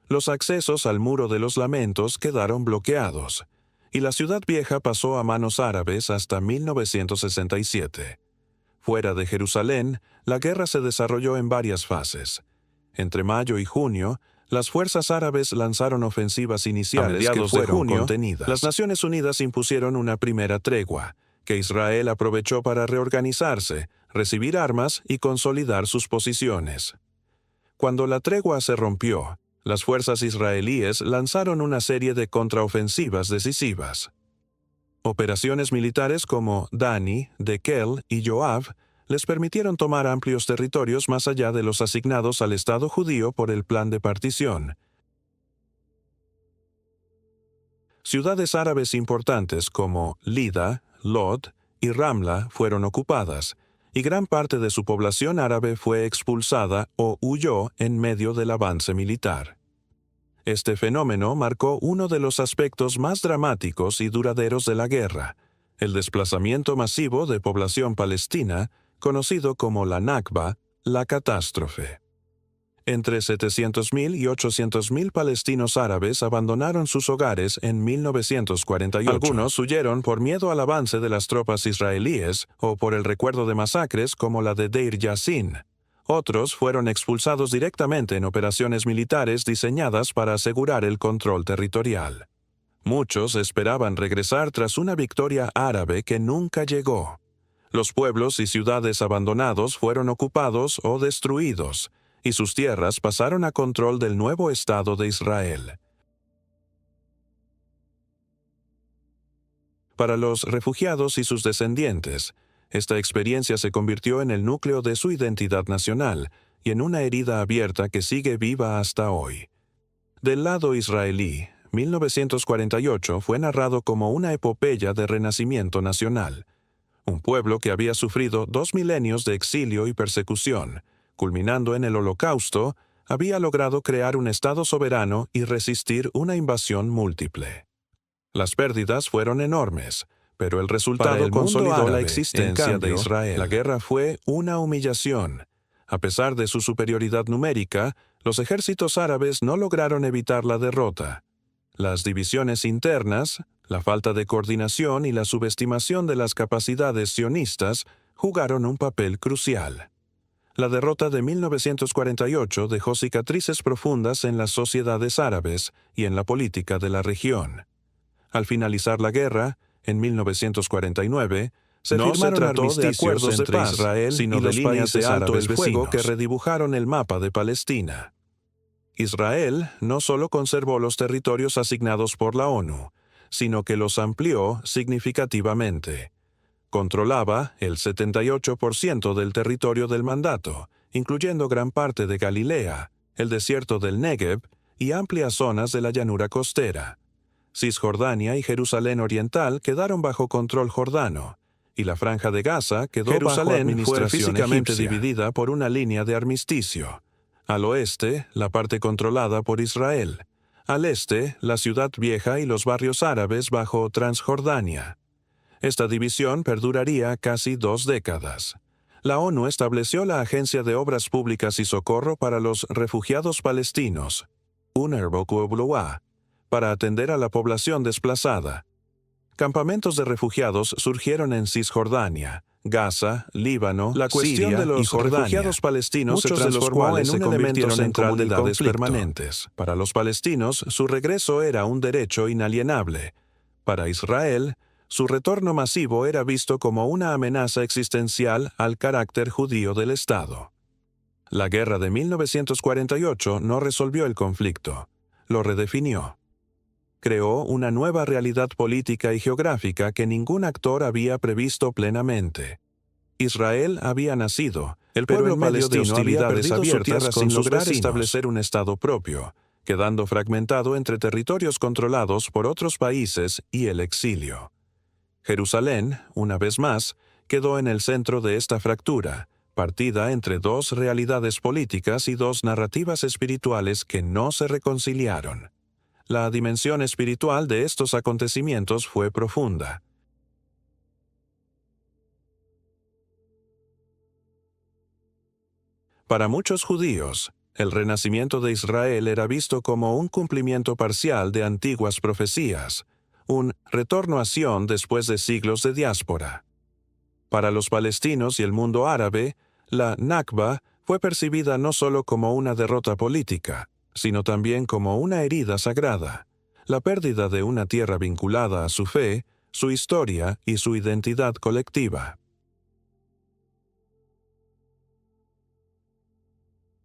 Los accesos al Muro de los Lamentos quedaron bloqueados, y la ciudad vieja pasó a manos árabes hasta 1967. Fuera de Jerusalén, la guerra se desarrolló en varias fases. Entre mayo y junio, las fuerzas árabes lanzaron ofensivas iniciales que fueron contenidas. Las Naciones Unidas impusieron una primera tregua, que Israel aprovechó para reorganizarse, recibir armas y consolidar sus posiciones. Cuando la tregua se rompió, las fuerzas israelíes lanzaron una serie de contraofensivas decisivas. Operaciones militares como Dani, Dekel y Yoav les permitieron tomar amplios territorios más allá de los asignados al Estado judío por el plan de partición. Ciudades árabes importantes como Lida, Lod y Ramla fueron ocupadas, y gran parte de su población árabe fue expulsada o huyó en medio del avance militar. Este fenómeno marcó uno de los aspectos más dramáticos y duraderos de la guerra, el desplazamiento masivo de población palestina, conocido como la Nakba, la catástrofe. Entre 700.000 y 800.000 palestinos árabes abandonaron sus hogares en 1948. Algunos huyeron por miedo al avance de las tropas israelíes o por el recuerdo de masacres como la de Deir Yassin. Otros fueron expulsados directamente en operaciones militares diseñadas para asegurar el control territorial. Muchos esperaban regresar tras una victoria árabe que nunca llegó. Los pueblos y ciudades abandonados fueron ocupados o destruidos, y sus tierras pasaron a control del nuevo Estado de Israel. Para los refugiados y sus descendientes, esta experiencia se convirtió en el núcleo de su identidad nacional y en una herida abierta que sigue viva hasta hoy. Del lado israelí, 1948 fue narrado como una epopeya de renacimiento nacional. Un pueblo que había sufrido 2 milenios de exilio y persecución, culminando en el Holocausto, había logrado crear un Estado soberano y resistir una invasión múltiple. Las pérdidas fueron enormes, pero el resultado consolidó la existencia de Israel. La guerra fue una humillación. A pesar de su superioridad numérica, los ejércitos árabes no lograron evitar la derrota. Las divisiones internas, la falta de coordinación y la subestimación de las capacidades sionistas jugaron un papel crucial. La derrota de 1948 dejó cicatrices profundas en las sociedades árabes y en la política de la región. Al finalizar la guerra, en 1949, se firmaron armisticios entre Israel y los países árabes vecinos que redibujaron el mapa de Palestina. Israel no solo conservó los territorios asignados por la ONU, sino que los amplió significativamente. Controlaba el 78% del territorio del mandato, incluyendo gran parte de Galilea, el desierto del Negev y amplias zonas de la llanura costera. Cisjordania y Jerusalén Oriental quedaron bajo control jordano, y la Franja de Gaza quedó bajo administración físicamente dividida por una línea de armisticio. Al oeste, la parte controlada por Israel. Al este, la ciudad vieja y los barrios árabes bajo Transjordania. Esta división perduraría casi 2 décadas. La ONU estableció la Agencia de Obras Públicas y Socorro para los Refugiados Palestinos, UNRWA, para atender a la población desplazada. Campamentos de refugiados surgieron en Cisjordania, Gaza, Líbano, la cuestión Siria de los refugiados palestinos se transformó en un elemento central de comunidades permanentes. Para los palestinos, su regreso era un derecho inalienable. Para Israel, su retorno masivo era visto como una amenaza existencial al carácter judío del Estado. La guerra de 1948 no resolvió el conflicto, lo redefinió. Creó una nueva realidad política y geográfica que ningún actor había previsto plenamente. Israel había nacido, el pueblo palestino había perdido su tierra sin lograr establecer un Estado propio, quedando fragmentado entre territorios controlados por otros países y el exilio. Jerusalén, una vez más, quedó en el centro de esta fractura, partida entre 2 realidades políticas y 2 narrativas espirituales que no se reconciliaron. La dimensión espiritual de estos acontecimientos fue profunda. Para muchos judíos, el renacimiento de Israel era visto como un cumplimiento parcial de antiguas profecías, un retorno a Sión después de siglos de diáspora. Para los palestinos y el mundo árabe, la Nakba fue percibida no solo como una derrota política, sino también como una herida sagrada, la pérdida de una tierra vinculada a su fe, su historia y su identidad colectiva.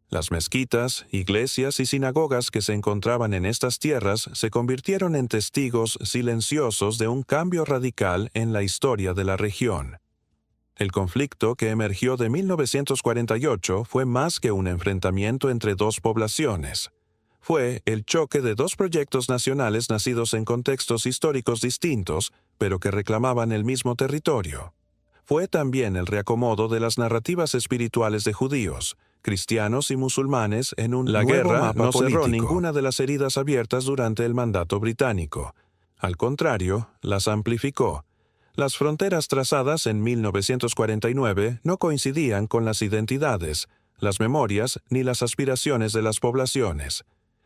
Las mezquitas, iglesias y sinagogas que se encontraban en estas tierras se convirtieron en testigos silenciosos de un cambio radical en la historia de la región. El conflicto que emergió de 1948 fue más que un enfrentamiento entre dos poblaciones. Fue el choque de dos proyectos nacionales nacidos en contextos históricos distintos, pero que reclamaban el mismo territorio. Fue también el reacomodo de las narrativas espirituales de judíos, cristianos y musulmanes en un nuevo guerra mapa no político. cerró Ninguna de las heridas abiertas durante el mandato británico. Al contrario, las amplificó. Las fronteras trazadas en 1949 no coincidían con las identidades, las memorias ni las aspiraciones de las poblaciones.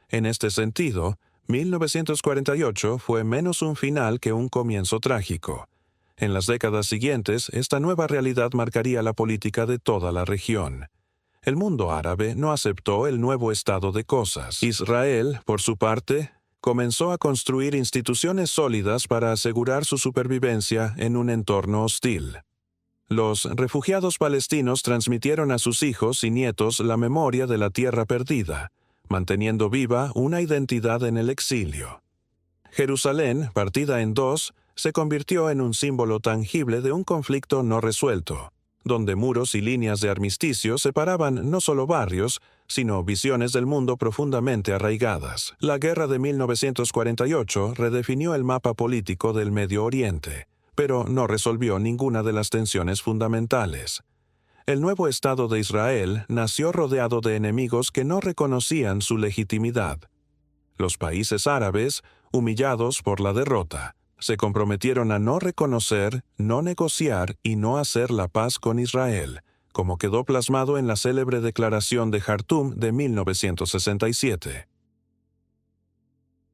En este sentido, 1948 fue menos un final que un comienzo trágico. En las décadas siguientes, esta nueva realidad marcaría la política de toda la región. El mundo árabe no aceptó el nuevo estado de cosas. Israel, por su parte, comenzó a construir instituciones sólidas para asegurar su supervivencia en un entorno hostil. Los refugiados palestinos transmitieron a sus hijos y nietos la memoria de la tierra perdida, manteniendo viva una identidad en el exilio. Jerusalén, partida en dos, se convirtió en un símbolo tangible de un conflicto no resuelto, donde muros y líneas de armisticio separaban no solo barrios, sino visiones del mundo profundamente arraigadas. La guerra de 1948 redefinió el mapa político del Medio Oriente, pero no resolvió ninguna de las tensiones fundamentales. El nuevo Estado de Israel nació rodeado de enemigos que no reconocían su legitimidad. Los países árabes, humillados por la derrota, se comprometieron a no reconocer, no negociar y no hacer la paz con Israel, como quedó plasmado en la célebre Declaración de Jartum de 1967.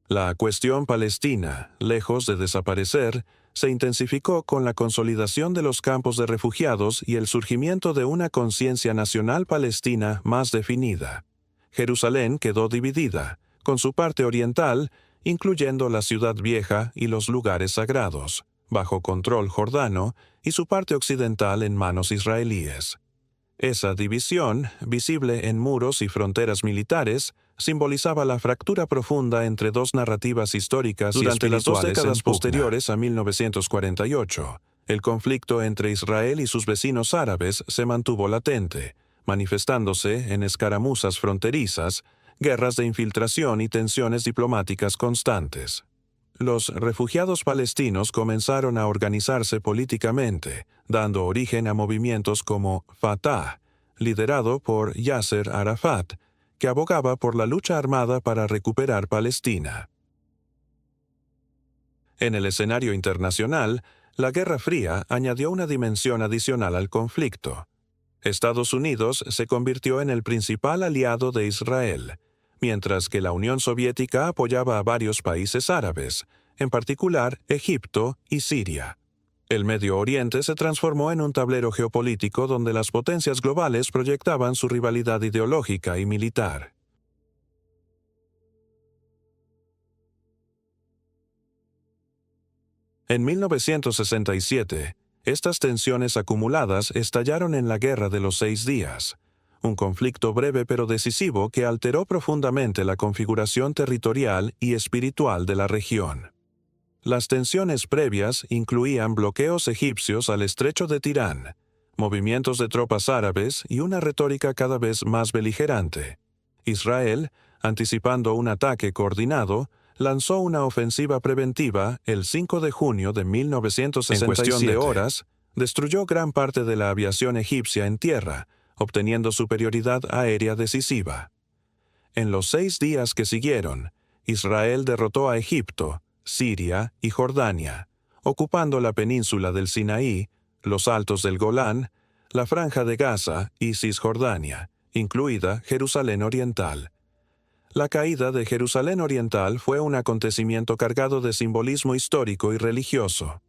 La cuestión palestina, lejos de desaparecer, se intensificó con la consolidación de los campos de refugiados y el surgimiento de una conciencia nacional palestina más definida. Jerusalén quedó dividida, con su parte oriental, incluyendo la Ciudad Vieja y los lugares sagrados, bajo control jordano, y su parte occidental en manos israelíes. Esa división, visible en muros y fronteras militares, simbolizaba la fractura profunda entre dos narrativas históricas Durante y las 2 espirituales décadas posteriores a 1948. El conflicto entre Israel y sus vecinos árabes se mantuvo latente, manifestándose en escaramuzas fronterizas, guerras de infiltración y tensiones diplomáticas constantes. Los refugiados palestinos comenzaron a organizarse políticamente, dando origen a movimientos como Fatah, liderado por Yasser Arafat, que abogaba por la lucha armada para recuperar Palestina. En el escenario internacional, la Guerra Fría añadió una dimensión adicional al conflicto. Estados Unidos se convirtió en el principal aliado de Israel, mientras que la Unión Soviética apoyaba a varios países árabes, en particular Egipto y Siria. El Medio Oriente se transformó en un tablero geopolítico donde las potencias globales proyectaban su rivalidad ideológica y militar. En 1967, estas tensiones acumuladas estallaron en la Guerra de los 6 Días, un conflicto breve pero decisivo que alteró profundamente la configuración territorial y espiritual de la región. Las tensiones previas incluían bloqueos egipcios al estrecho de Tirán, movimientos de tropas árabes y una retórica cada vez más beligerante. Israel, anticipando un ataque coordinado, lanzó una ofensiva preventiva el 5 de junio de 1967. En cuestión de horas, destruyó gran parte de la aviación egipcia en tierra, obteniendo superioridad aérea decisiva. En los 6 días que siguieron, Israel derrotó a Egipto, Siria y Jordania, ocupando la península del Sinaí, los altos del Golán, la franja de Gaza y Cisjordania, incluida Jerusalén Oriental. La caída de Jerusalén Oriental fue un acontecimiento cargado de simbolismo histórico y religioso.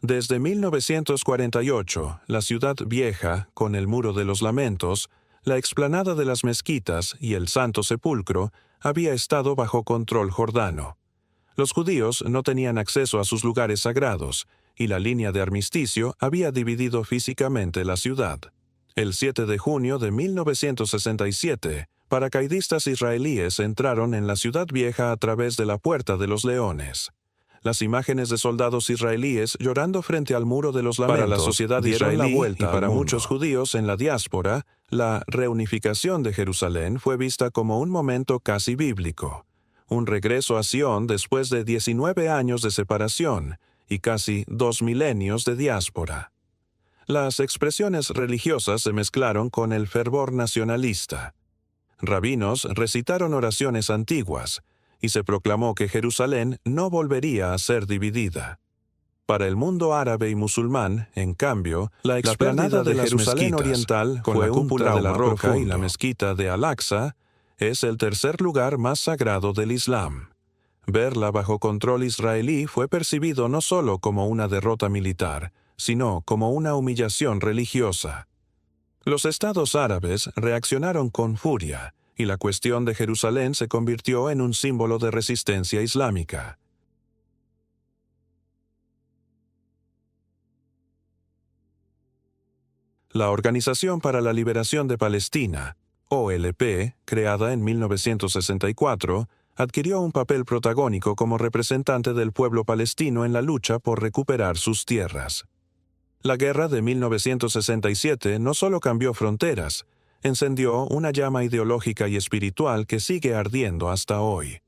Desde 1948, la Ciudad Vieja, con el Muro de los Lamentos, la explanada de las mezquitas y el Santo Sepulcro, había estado bajo control jordano. Los judíos no tenían acceso a sus lugares sagrados, y la línea de armisticio había dividido físicamente la ciudad. El 7 de junio de 1967, paracaidistas israelíes entraron en la Ciudad Vieja a través de la Puerta de los Leones. Las imágenes de soldados israelíes llorando frente al Muro de los Lamentos Para la sociedad dieron la israelí vuelta y para al mundo. muchos Judíos en la diáspora, la reunificación de Jerusalén fue vista como un momento casi bíblico. Un regreso a Sión después de 19 años de separación y casi 2 milenios de diáspora. Las expresiones religiosas se mezclaron con el fervor nacionalista. Rabinos recitaron oraciones antiguas, y se proclamó que Jerusalén no volvería a ser dividida. Para el mundo árabe y musulmán, en cambio, la explanada de Jerusalén Oriental, con la cúpula de la roca y la mezquita de Al-Aqsa, es el tercer lugar más sagrado del Islam. Verla bajo control israelí fue percibido no solo como una derrota militar, sino como una humillación religiosa. Los estados árabes reaccionaron con furia, y la cuestión de Jerusalén se convirtió en un símbolo de resistencia islámica. La Organización para la Liberación de Palestina, OLP, creada en 1964, adquirió un papel protagónico como representante del pueblo palestino en la lucha por recuperar sus tierras. La guerra de 1967 no solo cambió fronteras, encendió una llama ideológica y espiritual que sigue ardiendo hasta hoy.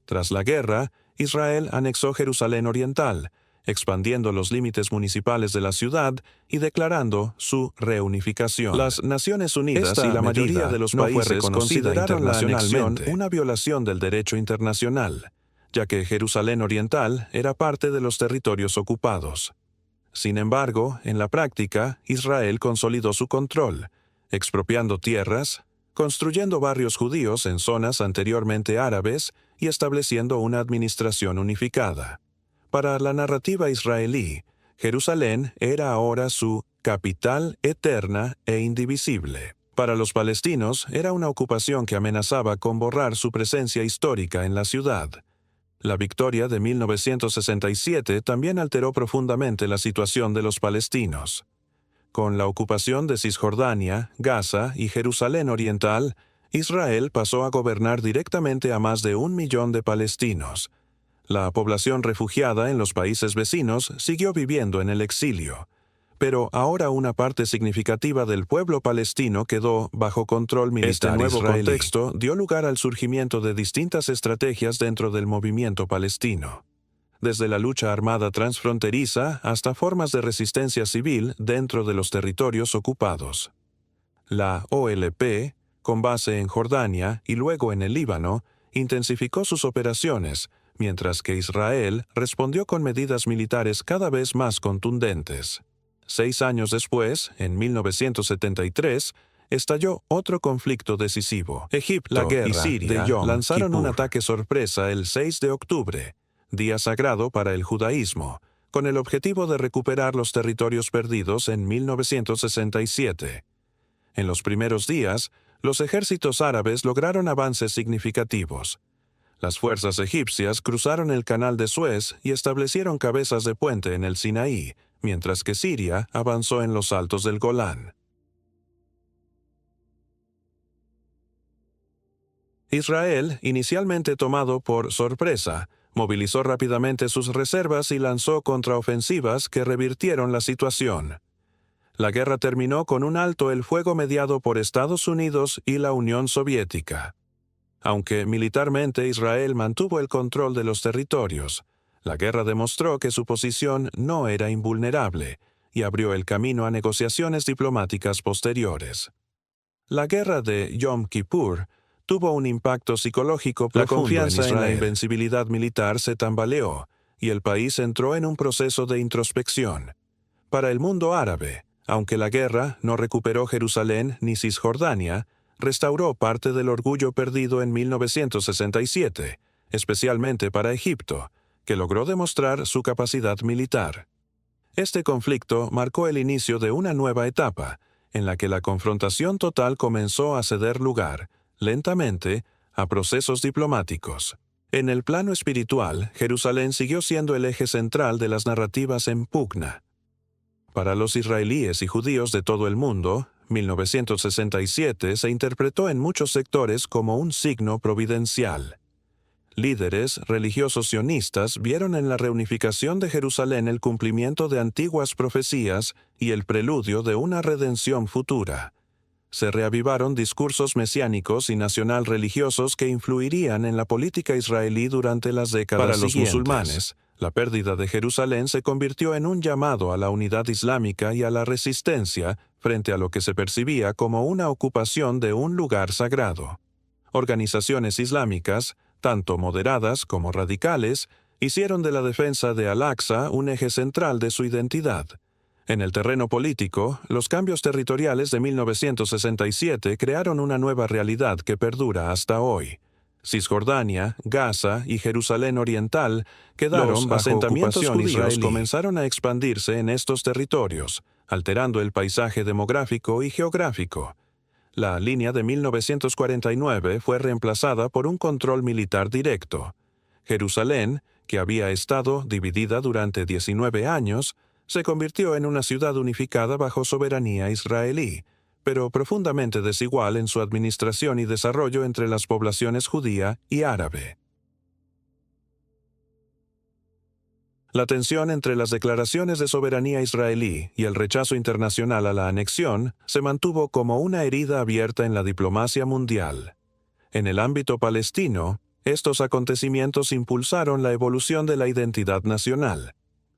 Tras la guerra, Israel anexó Jerusalén Oriental, expandiendo los límites municipales de la ciudad y declarando su reunificación. Las Naciones Unidas y la mayoría de los países consideraron la anexión una violación del derecho internacional, ya que Jerusalén Oriental era parte de los territorios ocupados. Sin embargo, en la práctica, Israel consolidó su control, expropiando tierras, construyendo barrios judíos en zonas anteriormente árabes y estableciendo una administración unificada. Para la narrativa israelí, Jerusalén era ahora su capital eterna e indivisible. Para los palestinos, era una ocupación que amenazaba con borrar su presencia histórica en la ciudad. La victoria de 1967 también alteró profundamente la situación de los palestinos. Con la ocupación de Cisjordania, Gaza y Jerusalén Oriental, Israel pasó a gobernar directamente a más de 1 millón de palestinos. La población refugiada en los países vecinos siguió viviendo en el exilio, pero ahora una parte significativa del pueblo palestino quedó bajo control militar israelí. Este nuevo contexto dio lugar al surgimiento de distintas estrategias dentro del movimiento palestino, desde la lucha armada transfronteriza hasta formas de resistencia civil dentro de los territorios ocupados. La OLP, con base en Jordania y luego en el Líbano, intensificó sus operaciones, mientras que Israel respondió con medidas militares cada vez más contundentes. 6 años después, en 1973, estalló otro conflicto decisivo. Egipto y Siria lanzaron un ataque sorpresa el 6 de octubre, día sagrado para el judaísmo, con el objetivo de recuperar los territorios perdidos en 1967. En los primeros días, los ejércitos árabes lograron avances significativos. Las fuerzas egipcias cruzaron el Canal de Suez y establecieron cabezas de puente en el Sinaí, mientras que Siria avanzó en los altos del Golán. Israel, inicialmente tomado por sorpresa, movilizó rápidamente sus reservas y lanzó contraofensivas que revirtieron la situación. La guerra terminó con un alto el fuego mediado por Estados Unidos y la Unión Soviética. Aunque militarmente Israel mantuvo el control de los territorios, la guerra demostró que su posición no era invulnerable y abrió el camino a negociaciones diplomáticas posteriores. La guerra de Yom Kippur tuvo un impacto psicológico profundo. La confianza en la invencibilidad militar se tambaleó y el país entró en un proceso de introspección. Para el mundo árabe, aunque la guerra no recuperó Jerusalén ni Cisjordania, restauró parte del orgullo perdido en 1967, especialmente para Egipto, que logró demostrar su capacidad militar. Este conflicto marcó el inicio de una nueva etapa, en la que la confrontación total comenzó a ceder lugar, lentamente, a procesos diplomáticos. En el plano espiritual, Jerusalén siguió siendo el eje central de las narrativas en pugna. Para los israelíes y judíos de todo el mundo, 1967 se interpretó en muchos sectores como un signo providencial. Líderes religiosos sionistas vieron en la reunificación de Jerusalén el cumplimiento de antiguas profecías y el preludio de una redención futura. Se reavivaron discursos mesiánicos y nacional religiosos que influirían en la política israelí durante las décadas siguientes. Para los musulmanes, la pérdida de Jerusalén se convirtió en un llamado a la unidad islámica y a la resistencia frente a lo que se percibía como una ocupación de un lugar sagrado. Organizaciones islámicas, tanto moderadas como radicales, hicieron de la defensa de Al-Aqsa un eje central de su identidad. En el terreno político, los cambios territoriales de 1967 crearon una nueva realidad que perdura hasta hoy. Cisjordania, Gaza y Jerusalén Oriental quedaron bajo asentamientos judíos israelí. Comenzaron a expandirse en estos territorios, alterando el paisaje demográfico y geográfico. La línea de 1949 fue reemplazada por un control militar directo. Jerusalén, que había estado dividida durante 19 años, se convirtió en una ciudad unificada bajo soberanía israelí, pero profundamente desigual en su administración y desarrollo entre las poblaciones judía y árabe. La tensión entre las declaraciones de soberanía israelí y el rechazo internacional a la anexión se mantuvo como una herida abierta en la diplomacia mundial. En el ámbito palestino, estos acontecimientos impulsaron la evolución de la identidad nacional.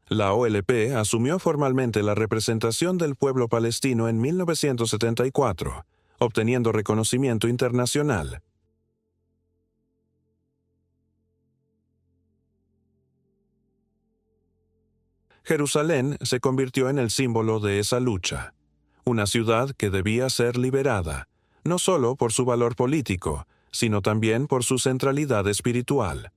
La OLP asumió formalmente la representación del pueblo palestino en 1974, obteniendo reconocimiento internacional. Jerusalén se convirtió en el símbolo de esa lucha. Una ciudad que debía ser liberada, no solo por su valor político, sino también por su centralidad espiritual.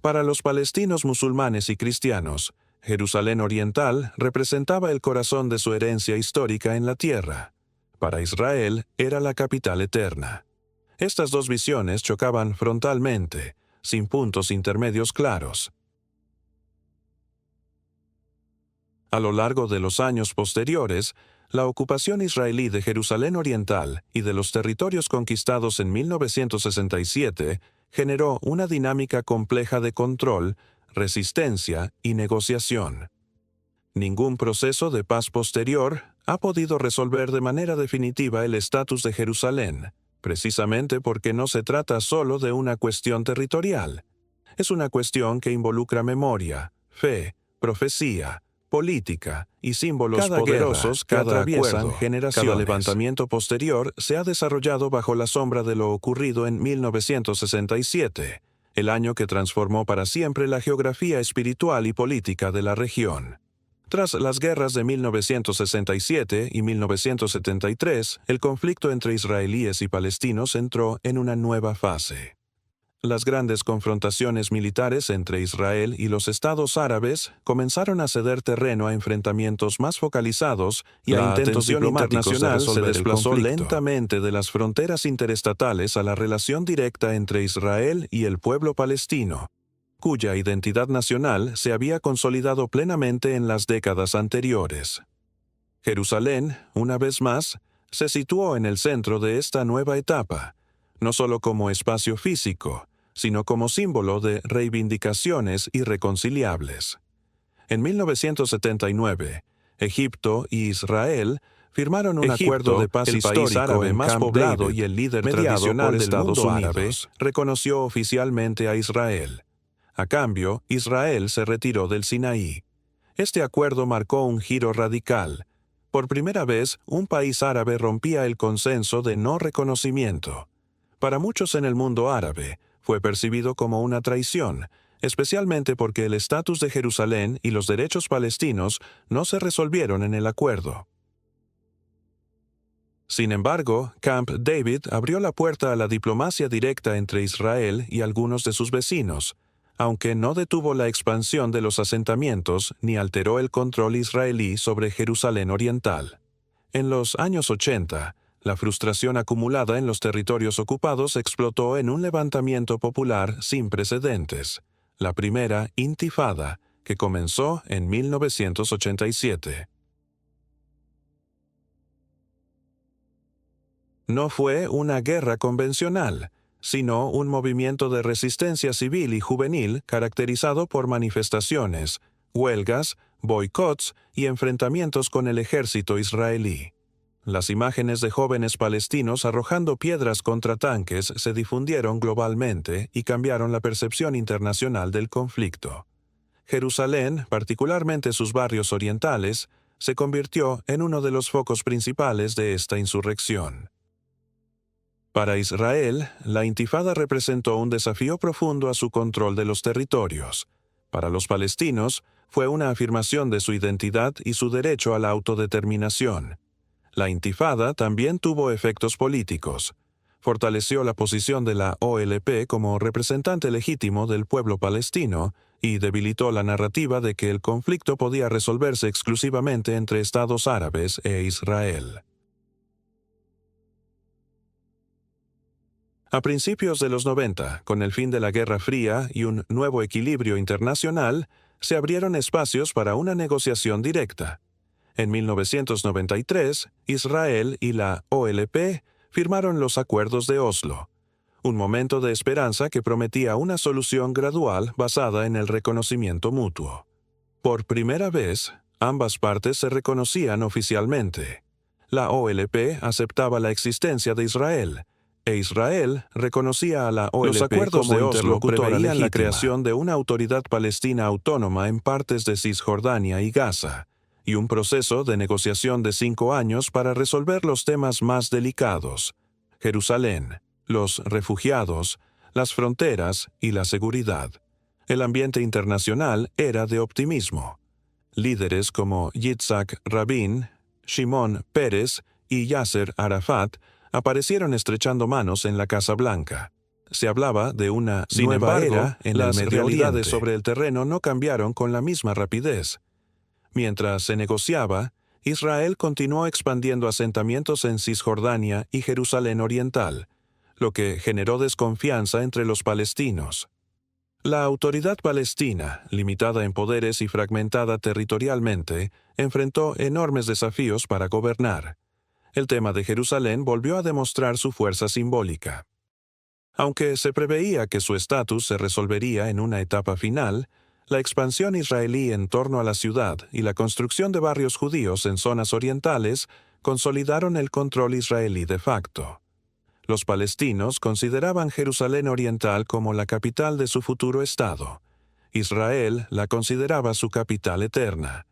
Para los palestinos musulmanes y cristianos, Jerusalén Oriental representaba el corazón de su herencia histórica en la tierra. Para Israel era la capital eterna. Estas dos visiones chocaban frontalmente, sin puntos intermedios claros. A lo largo de los años posteriores, la ocupación israelí de Jerusalén Oriental y de los territorios conquistados en 1967 generó una dinámica compleja de control, resistencia y negociación. Ningún proceso de paz posterior ha podido resolver de manera definitiva el estatus de Jerusalén, precisamente porque no se trata solo de una cuestión territorial. Es una cuestión que involucra memoria, fe, profecía, política y símbolos poderosos que atraviesan generaciones. Cada levantamiento posterior se ha desarrollado bajo la sombra de lo ocurrido en 1967, el año que transformó para siempre la geografía espiritual y política de la región. Tras las guerras de 1967 y 1973, el conflicto entre israelíes y palestinos entró en una nueva fase. Las grandes confrontaciones militares entre Israel y los estados árabes comenzaron a ceder terreno a enfrentamientos más focalizados y a intentos diplomáticos internacional se desplazó lentamente de las fronteras interestatales a la relación directa entre Israel y el pueblo palestino, cuya identidad nacional se había consolidado plenamente en las décadas anteriores. Jerusalén, una vez más, se situó en el centro de esta nueva etapa, no solo como espacio físico, sino como símbolo de reivindicaciones irreconciliables. En 1979, Egipto y Israel firmaron un acuerdo de paz histórico. El país árabe más poblado y el líder tradicional del mundo árabe reconoció oficialmente a Israel. A cambio, Israel se retiró del Sinaí. Este acuerdo marcó un giro radical. Por primera vez, un país árabe rompía el consenso de no reconocimiento. Para muchos en el mundo árabe, fue percibido como una traición, especialmente porque el estatus de Jerusalén y los derechos palestinos no se resolvieron en el acuerdo. Sin embargo, Camp David abrió la puerta a la diplomacia directa entre Israel y algunos de sus vecinos, aunque no detuvo la expansión de los asentamientos ni alteró el control israelí sobre Jerusalén Oriental. En los años 80, la frustración acumulada en los territorios ocupados explotó en un levantamiento popular sin precedentes, la primera Intifada, que comenzó en 1987. No fue una guerra convencional, sino un movimiento de resistencia civil y juvenil caracterizado por manifestaciones, huelgas, boicots y enfrentamientos con el ejército israelí. Las imágenes de jóvenes palestinos arrojando piedras contra tanques se difundieron globalmente y cambiaron la percepción internacional del conflicto. Jerusalén, particularmente sus barrios orientales, se convirtió en uno de los focos principales de esta insurrección. Para Israel, la Intifada representó un desafío profundo a su control de los territorios. Para los palestinos, fue una afirmación de su identidad y su derecho a la autodeterminación. La Intifada también tuvo efectos políticos. Fortaleció la posición de la OLP como representante legítimo del pueblo palestino y debilitó la narrativa de que el conflicto podía resolverse exclusivamente entre Estados árabes e Israel. A principios de los 90, con el fin de la Guerra Fría y un nuevo equilibrio internacional, se abrieron espacios para una negociación directa. En 1993, Israel y la OLP firmaron los Acuerdos de Oslo, un momento de esperanza que prometía una solución gradual basada en el reconocimiento mutuo. Por primera vez, ambas partes se reconocían oficialmente. La OLP aceptaba la existencia de Israel, e Israel reconocía a la OLP. Los acuerdos de Oslo preveían la creación de una autoridad palestina autónoma en partes de Cisjordania y Gaza, y un proceso de negociación de 5 años para resolver los temas más delicados: Jerusalén, los refugiados, las fronteras y la seguridad. El ambiente internacional era de optimismo. Líderes como Yitzhak Rabin, Shimon Peres y Yasser Arafat aparecieron estrechando manos en la Casa Blanca. Se hablaba de una nueva era en el Medio Oriente. Las realidades sobre el terreno no cambiaron con la misma rapidez. Mientras se negociaba, Israel continuó expandiendo asentamientos en Cisjordania y Jerusalén Oriental, lo que generó desconfianza entre los palestinos. La autoridad palestina, limitada en poderes y fragmentada territorialmente, enfrentó enormes desafíos para gobernar. El tema de Jerusalén volvió a demostrar su fuerza simbólica. Aunque se preveía que su estatus se resolvería en una etapa final, la expansión israelí en torno a la ciudad y la construcción de barrios judíos en zonas orientales consolidaron el control israelí de facto. Los palestinos consideraban Jerusalén Oriental como la capital de su futuro estado. Israel la consideraba su capital eterna.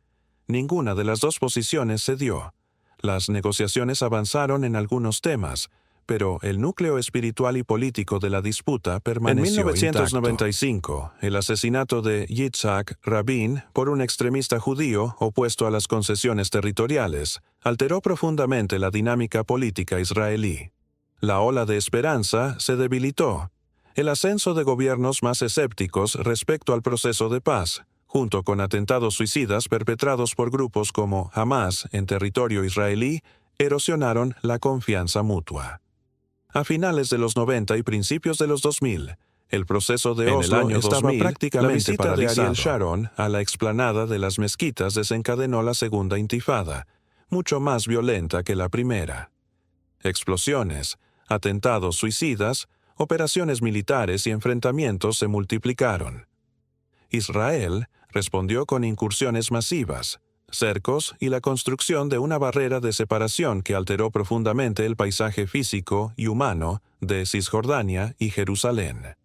Ninguna de las dos posiciones cedió. Las negociaciones avanzaron en algunos temas, pero el núcleo espiritual y político de la disputa permaneció intacto. En 1995, el asesinato de Yitzhak Rabin por un extremista judío opuesto a las concesiones territoriales alteró profundamente la dinámica política israelí. La ola de esperanza se debilitó. El ascenso de gobiernos más escépticos respecto al proceso de paz, junto con atentados suicidas perpetrados por grupos como Hamas en territorio israelí, erosionaron la confianza mutua. A finales de los 90 y principios de los 2000, el proceso de Oslo estaba prácticamente paralizado. La visita de Ariel Sharon a la explanada de las mezquitas desencadenó la segunda intifada, mucho más violenta que la primera. Explosiones, atentados suicidas, operaciones militares y enfrentamientos se multiplicaron. Israel respondió con incursiones masivas, cercos y la construcción de una barrera de separación que alteró profundamente el paisaje físico y humano de Cisjordania y Jerusalén.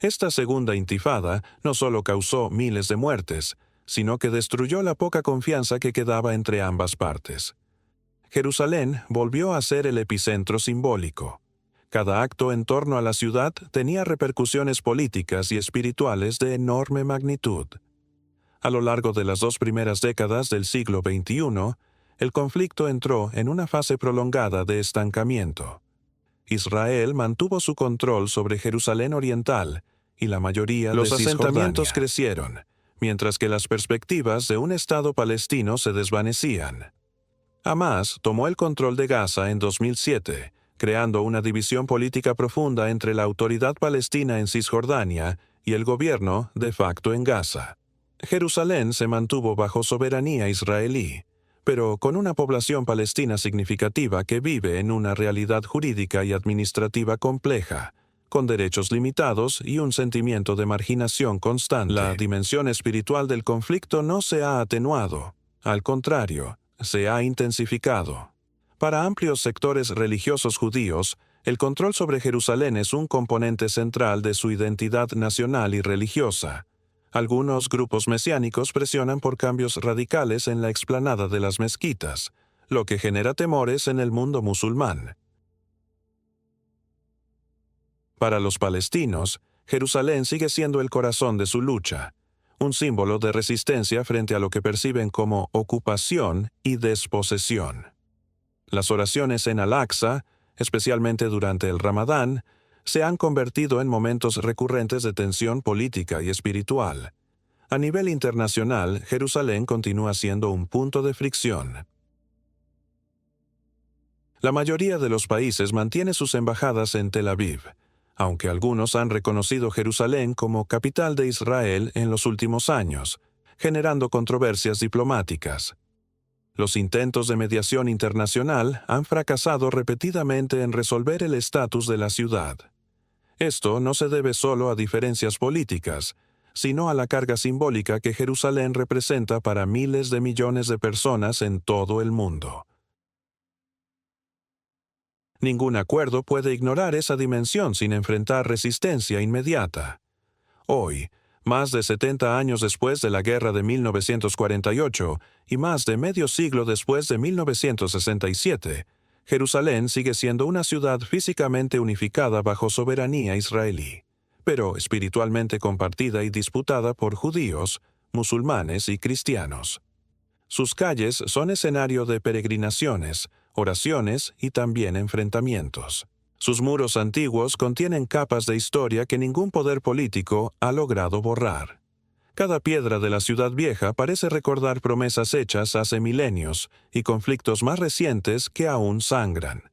Esta segunda intifada no solo causó miles de muertes, sino que destruyó la poca confianza que quedaba entre ambas partes. Jerusalén volvió a ser el epicentro simbólico. Cada acto en torno a la ciudad tenía repercusiones políticas y espirituales de enorme magnitud. A lo largo de las 2 primeras décadas del siglo XXI, el conflicto entró en una fase prolongada de estancamiento. Israel mantuvo su control sobre Jerusalén Oriental y la mayoría de Cisjordania. Los asentamientos crecieron, mientras que las perspectivas de un Estado palestino se desvanecían. Hamás tomó el control de Gaza en 2007, creando una división política profunda entre la autoridad palestina en Cisjordania y el gobierno de facto en Gaza. Jerusalén se mantuvo bajo soberanía israelí, pero con una población palestina significativa que vive en una realidad jurídica y administrativa compleja, con derechos limitados y un sentimiento de marginación constante. La dimensión espiritual del conflicto no se ha atenuado, al contrario, se ha intensificado. Para amplios sectores religiosos judíos, el control sobre Jerusalén es un componente central de su identidad nacional y religiosa. Algunos grupos mesiánicos presionan por cambios radicales en la explanada de las mezquitas, lo que genera temores en el mundo musulmán. Para los palestinos, Jerusalén sigue siendo el corazón de su lucha, un símbolo de resistencia frente a lo que perciben como ocupación y desposesión. Las oraciones en Al-Aqsa, especialmente durante el Ramadán, se han convertido en momentos recurrentes de tensión política y espiritual. A nivel internacional, Jerusalén continúa siendo un punto de fricción. La mayoría de los países mantiene sus embajadas en Tel Aviv, aunque algunos han reconocido Jerusalén como capital de Israel en los últimos años, generando controversias diplomáticas. Los intentos de mediación internacional han fracasado repetidamente en resolver el estatus de la ciudad. Esto no se debe solo a diferencias políticas, sino a la carga simbólica que Jerusalén representa para miles de millones de personas en todo el mundo. Ningún acuerdo puede ignorar esa dimensión sin enfrentar resistencia inmediata. Hoy, más de 70 años después de la guerra de 1948 y más de medio siglo después de 1967, Jerusalén sigue siendo una ciudad físicamente unificada bajo soberanía israelí, pero espiritualmente compartida y disputada por judíos, musulmanes y cristianos. Sus calles son escenario de peregrinaciones, oraciones y también enfrentamientos. Sus muros antiguos contienen capas de historia que ningún poder político ha logrado borrar. Cada piedra de la ciudad vieja parece recordar promesas hechas hace milenios y conflictos más recientes que aún sangran.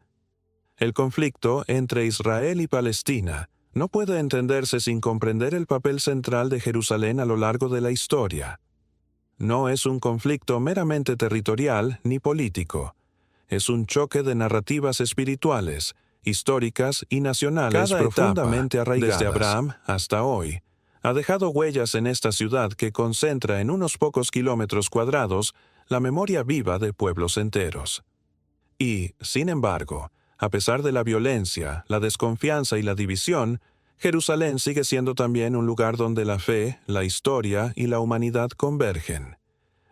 El conflicto entre Israel y Palestina no puede entenderse sin comprender el papel central de Jerusalén a lo largo de la historia. No es un conflicto meramente territorial ni político. Es un choque de narrativas espirituales, históricas y nacionales profundamente arraigadas. Desde Abraham hasta hoy, ha dejado huellas en esta ciudad que concentra en unos pocos kilómetros cuadrados la memoria viva de pueblos enteros. Y, sin embargo, a pesar de la violencia, la desconfianza y la división, Jerusalén sigue siendo también un lugar donde la fe, la historia y la humanidad convergen.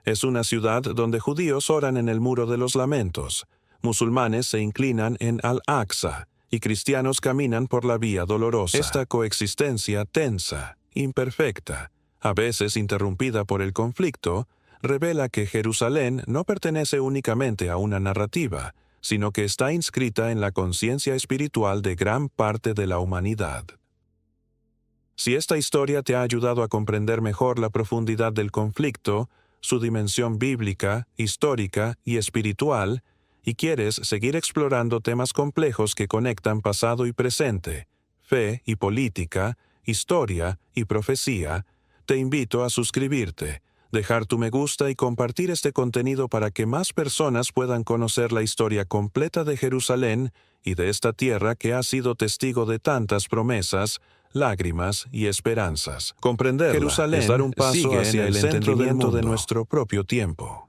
Es una ciudad donde judíos oran en el Muro de los Lamentos, musulmanes se inclinan en Al-Aqsa y cristianos caminan por la Vía Dolorosa. Esta coexistencia tensa, imperfecta, a veces interrumpida por el conflicto, revela que Jerusalén no pertenece únicamente a una narrativa, sino que está inscrita en la conciencia espiritual de gran parte de la humanidad. Si esta historia te ha ayudado a comprender mejor la profundidad del conflicto, su dimensión bíblica, histórica y espiritual, y quieres seguir explorando temas complejos que conectan pasado y presente, fe y política, historia y profecía, te invito a suscribirte, dejar tu me gusta y compartir este contenido para que más personas puedan conocer la historia completa de Jerusalén y de esta tierra que ha sido testigo de tantas promesas, lágrimas y esperanzas. Comprenderla Jerusalén es dar un paso hacia el entendimiento de nuestro propio tiempo.